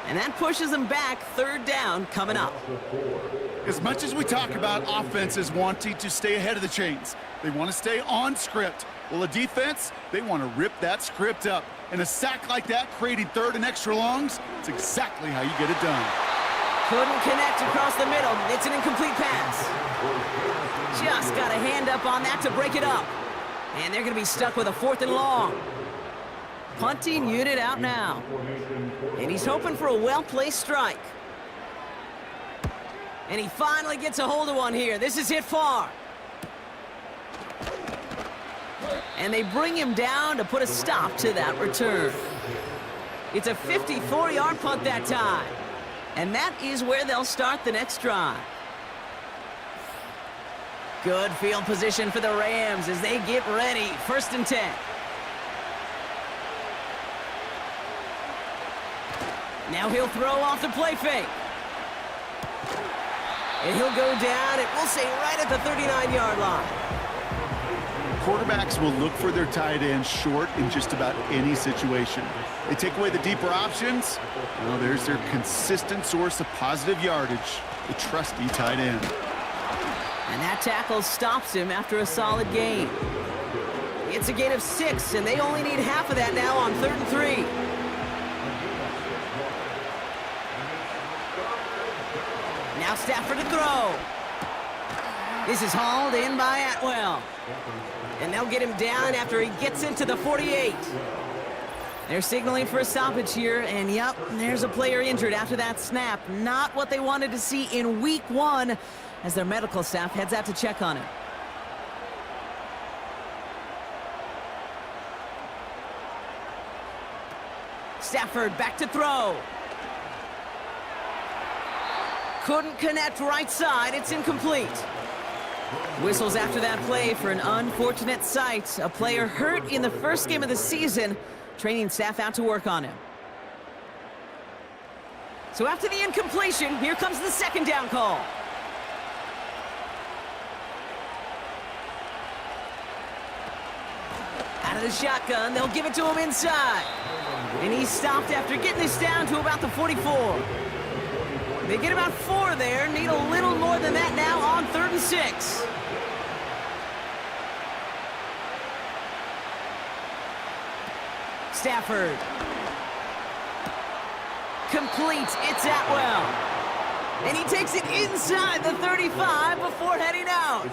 And that pushes them back. 3rd down coming up. As much as we talk about offenses wanting to stay ahead of the chains, they want to stay on script. Well, the defense, they want to rip that script up. And a sack like that, creating 3rd and extra longs, it's exactly how you get it done. Couldn't connect across the middle. It's an incomplete pass. Just got a hand up on that to break it up. And they're going to be stuck with a 4th and long. Punting unit out now. And he's hoping for a well-placed strike. And he finally gets a hold of one here. This is hit far. And they bring him down to put a stop to that return. It's a 54-yard punt that time. And that is where they'll start the next drive. Good field position for the Rams as they get ready. 1st and 10. Now he'll throw off the play fake. And he'll go down, and we'll say right at the 39-yard line. Quarterbacks will look for their tight end short in just about any situation. They take away the deeper options. Well, there's their consistent source of positive yardage, the trusty tight end. And that tackle stops him after a solid gain. It's a gain of 6, and they only need half of that now on 3rd and 3. Now Stafford to throw. This is hauled in by Atwell. And they'll get him down after he gets into the 48. They're signaling for a stoppage here, and yep, there's a player injured after that snap. Not what they wanted to see in week 1 as their medical staff heads out to check on him. Stafford back to throw. Couldn't connect right side. It's incomplete. Whistles after that play for an unfortunate sight. A player hurt in the first game of the season. Training staff out to work on him. So after the incompletion, here comes the 2nd down call. Out of the shotgun, they'll give it to him inside. And he's stopped after getting this down to about the 44. They get about 4 there, need a little more than that now on 3rd and 6. Stafford. Complete, it's Atwell. And he takes it inside the 35 before heading out.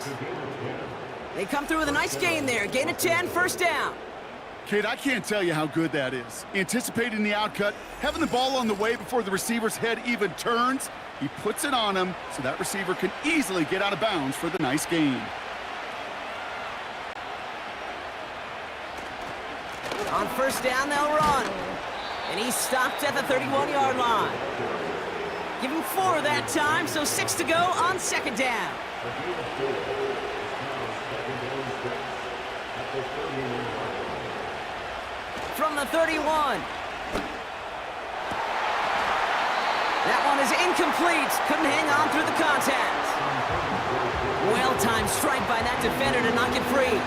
They come through with a nice gain there. Gain of 10, first down. Kate, I can't tell you how good that is. Anticipating the outcut, having the ball on the way before the receiver's head even turns. He puts it on him so that receiver can easily get out of bounds for the nice gain. On first down, they'll run. And he's stopped at the 31-yard line. Give him 4 that time, so 6 to go on second down. From the 31. That one is incomplete. Couldn't hang on through the contact. Well-timed strike by that defender to knock it free.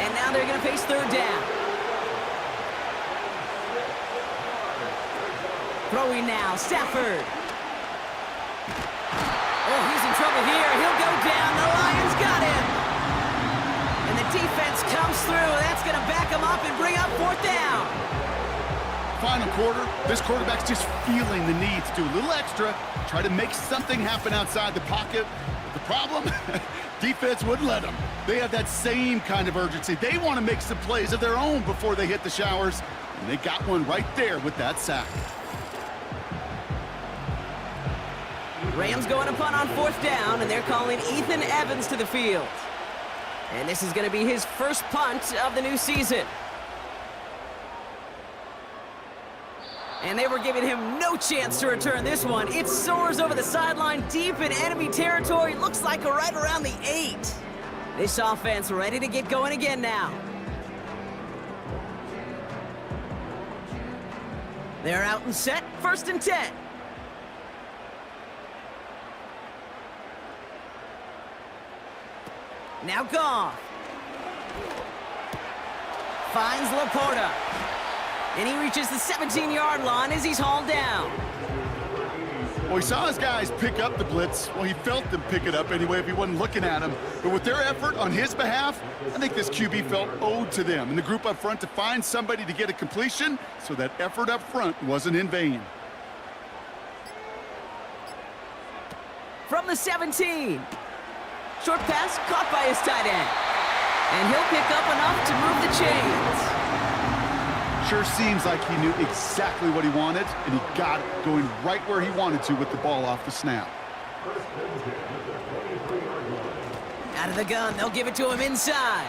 And now they're going to face third down. Throwing now, Stafford. Oh, he's in trouble here. He'll go down. The Lions got him. And the defense comes through. That's going to back him up and bring up fourth down. Final quarter, this quarterback's just feeling the need to do a little extra, try to make something happen outside the pocket. The problem? Defense wouldn't let them. They have that same kind of urgency. They want to make some plays of their own before they hit the showers, and they got one right there with that sack. Rams going to punt on fourth down, and they're calling Ethan Evans to the field. And this is going to be his first punt of the new season. And they were giving him no chance to return this one. It soars over the sideline deep in enemy territory. Looks like right around the 8. This offense ready to get going again now. They're out and set, first and 10. Now Goff. Finds Laporta. And he reaches the 17-yard line as he's hauled down. Well, he saw his guys pick up the blitz. Well, he felt them pick it up anyway if he wasn't looking at him. But with their effort on his behalf, I think this QB felt owed to them and the group up front to find somebody to get a completion, so that effort up front wasn't in vain. From the 17. Short pass caught by his tight end. And he'll pick up enough to move the chains. Sure seems like he knew exactly what he wanted, and he got it going right where he wanted to with the ball off the snap. Out of the gun, they'll give it to him inside.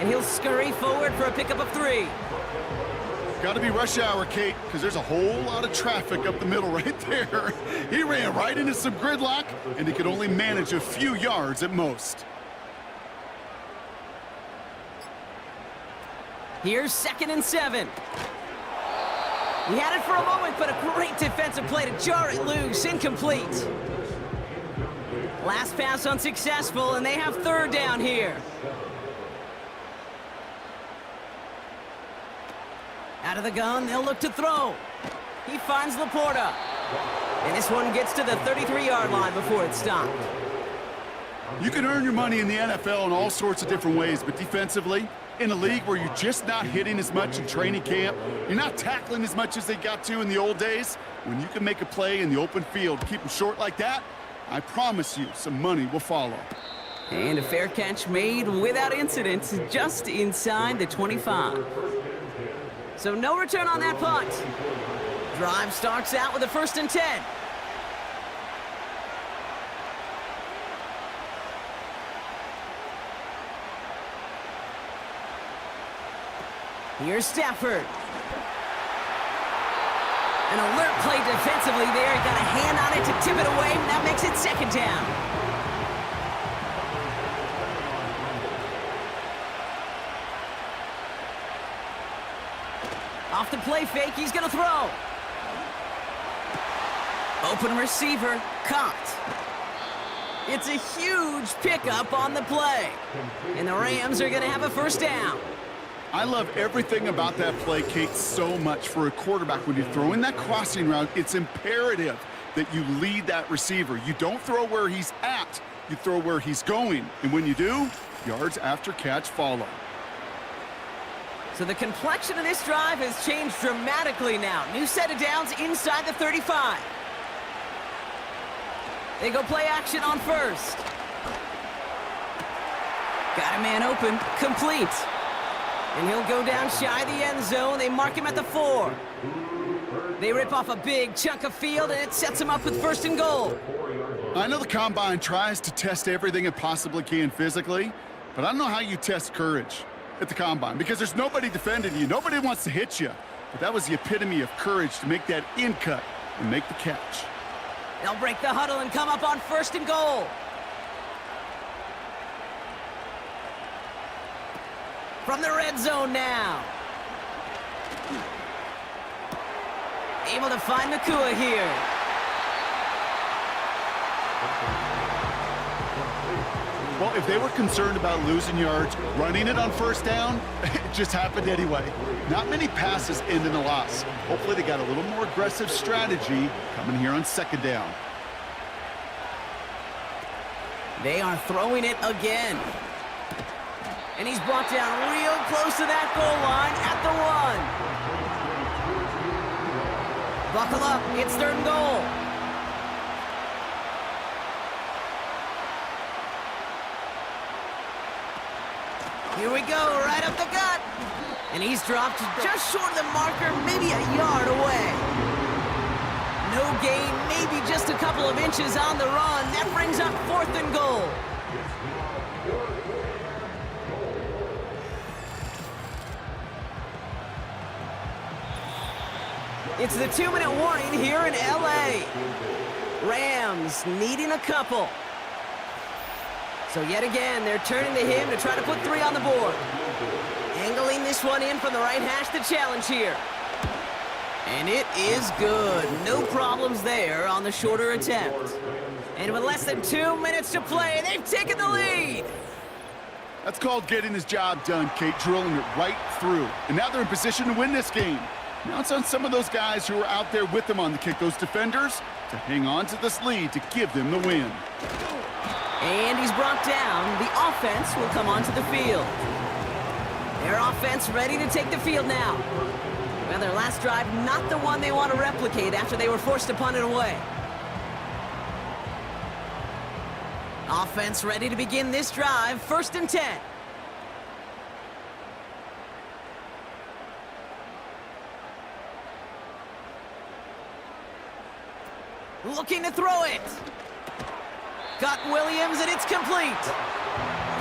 And he'll scurry forward for a pickup of 3. Got to be rush hour, Kate, because there's a whole lot of traffic up the middle right there. He ran right into some gridlock, and he could only manage a few yards at most. Here's second and 7. He had it for a moment, but a great defensive play to jar it loose. Incomplete. Last pass unsuccessful, and they have third down here. Out of the gun, they'll look to throw. He finds Laporta. And this one gets to the 33-yard line before it's stopped. You can earn your money in the NFL in all sorts of different ways, but defensively, in a league where you're just not hitting as much in training camp, you're not tackling as much as they got to in the old days, when you can make a play in the open field, keep them short like that, I promise you some money will follow. And a fair catch made without incident, just inside the 25. So no return on that punt. Drive starts out with a first and 10. Here's Stafford. An alert play defensively there. He got a hand on it to tip it away, and that makes it second down. Off the play fake, he's going to throw. Open receiver, caught. It's a huge pickup on the play. And the Rams are going to have a first down. I love everything about that play, Kate, so much for a quarterback. When you're throwing that crossing route, it's imperative that you lead that receiver. You don't throw where he's at, you throw where he's going. And when you do, yards after catch follow. So the complexion of this drive has changed dramatically now. New set of downs inside the 35. They go play action on first. Got a man open, complete. And he'll go down shy of the end zone. They mark him at the 4. They rip off a big chunk of field, and it sets him up with 1st and goal. I know the Combine tries to test everything it possibly can physically, but I don't know how you test courage at the Combine because there's nobody defending you. Nobody wants to hit you. But that was the epitome of courage to make that in cut and make the catch. They'll break the huddle and come up on 1st and goal. From the red zone now. Able to find Nakua here. Well, if they were concerned about losing yards, running it on 1st down, it just happened anyway. Not many passes end in a loss. Hopefully they got a little more aggressive strategy coming here on 2nd down. They are throwing it again. And he's brought down real close to that goal line at the 1. Buckle up, it's 3rd and goal. Here we go, right up the gut. And he's dropped just short of the marker, maybe a yard away. No gain, maybe just a couple of inches on the run. That brings up 4th and goal. It's the 2-minute warning here in LA. Rams needing a couple. So yet again, they're turning to him to try to put 3 on the board. Angling this one in from the right hash, the challenge here. And it is good. No problems there on the shorter attempt. And with less than 2 minutes to play, they've taken the lead. That's called getting his job done, Kate, drilling it right through. And now they're in position to win this game. Now it's on some of those guys who are out there with them on the kick, those defenders, to hang on to this lead to give them the win. And he's brought down. The offense will come onto the field. Their offense ready to take the field now. Well, their last drive, not the one they want to replicate after they were forced to punt it away. Offense ready to begin this drive, 1st and 10. Looking to throw it. Got Williams, and it's complete.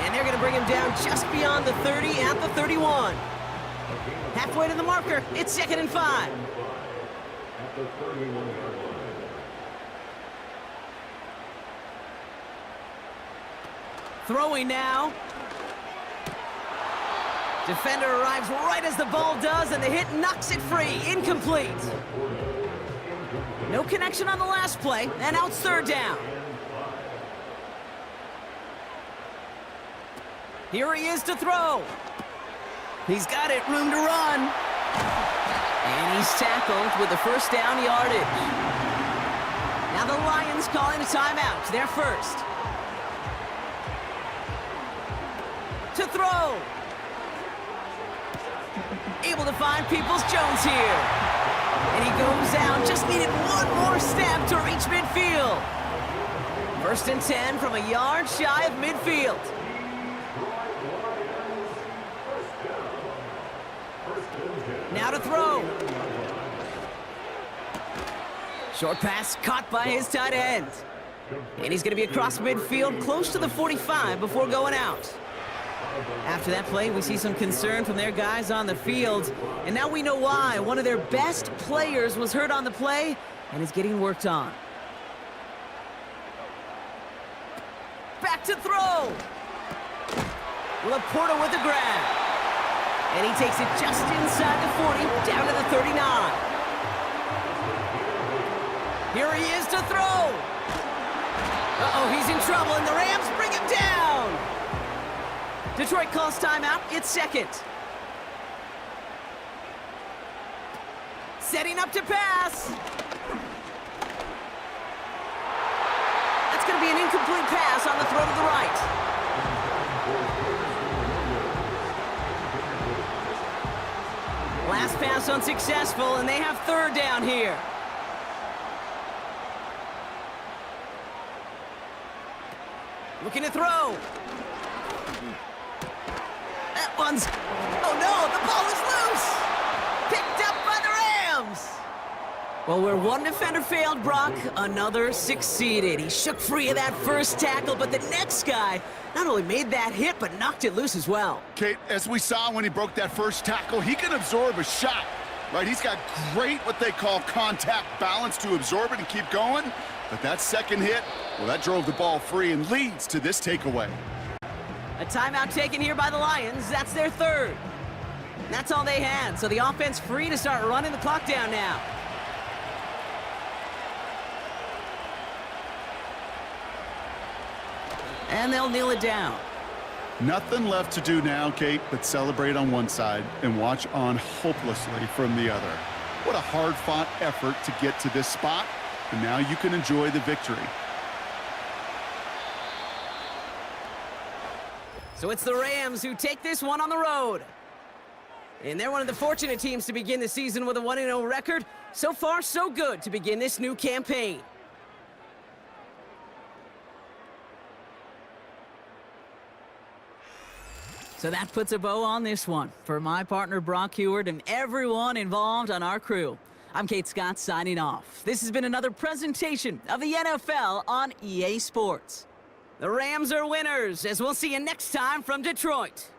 And they're going to bring him down just beyond the 30 at the 31. Halfway to the marker, it's 2nd and 5. Throwing now. Defender arrives right as the ball does, and the hit knocks it free. Incomplete. No connection on the last play, and now it's 3rd down. Here he is to throw. He's got it, room to run. And he's tackled with the 1st down yardage. Now the Lions calling a timeout. They're first. To throw. Able to find Peoples-Jones here. And he goes down, just needed one more step to reach midfield. 1st and 10 from a yard shy of midfield. Now to throw. Short pass caught by his tight end. And he's going to be across midfield, close to the 45 before going out. After that play, we see some concern from their guys on the field. And now we know why. One of their best players was hurt on the play and is getting worked on. Back to throw. Laporta with the grab. And he takes it just inside the 40, down to the 39. Here he is to throw. Uh-oh, he's in trouble, and the Rams bring him down. Detroit calls timeout. It's 2nd. Setting up to pass. That's going to be an incomplete pass on the throw to the right. Last pass unsuccessful, and they have 3rd down here. Looking to throw. one's... Oh no, the ball is loose! Picked up by the Rams! Well, where one defender failed, Brock, another succeeded. He shook free of that first tackle, but the next guy not only made that hit, but knocked it loose as well. Kate, as we saw when he broke that first tackle, he can absorb a shot, right? He's got great, what they call contact balance to absorb it and keep going. But that second hit, well, that drove the ball free and leads to this takeaway. A timeout taken here by the Lions. That's their third. And that's all they had, so the offense free to start running the clock down now. And they'll kneel it down. Nothing left to do now, Kate, but celebrate on one side and watch on hopelessly from the other. What a hard-fought effort to get to this spot, and now you can enjoy the victory. So it's the Rams who take this one on the road. And they're one of the fortunate teams to begin the season with a 1-0 record. So far, so good to begin this new campaign. So that puts a bow on this one. For my partner, Brock Heward, and everyone involved on our crew, I'm Kate Scott signing off. This has been another presentation of the NFL on EA Sports. The Rams are winners, as we'll see you next time from Detroit.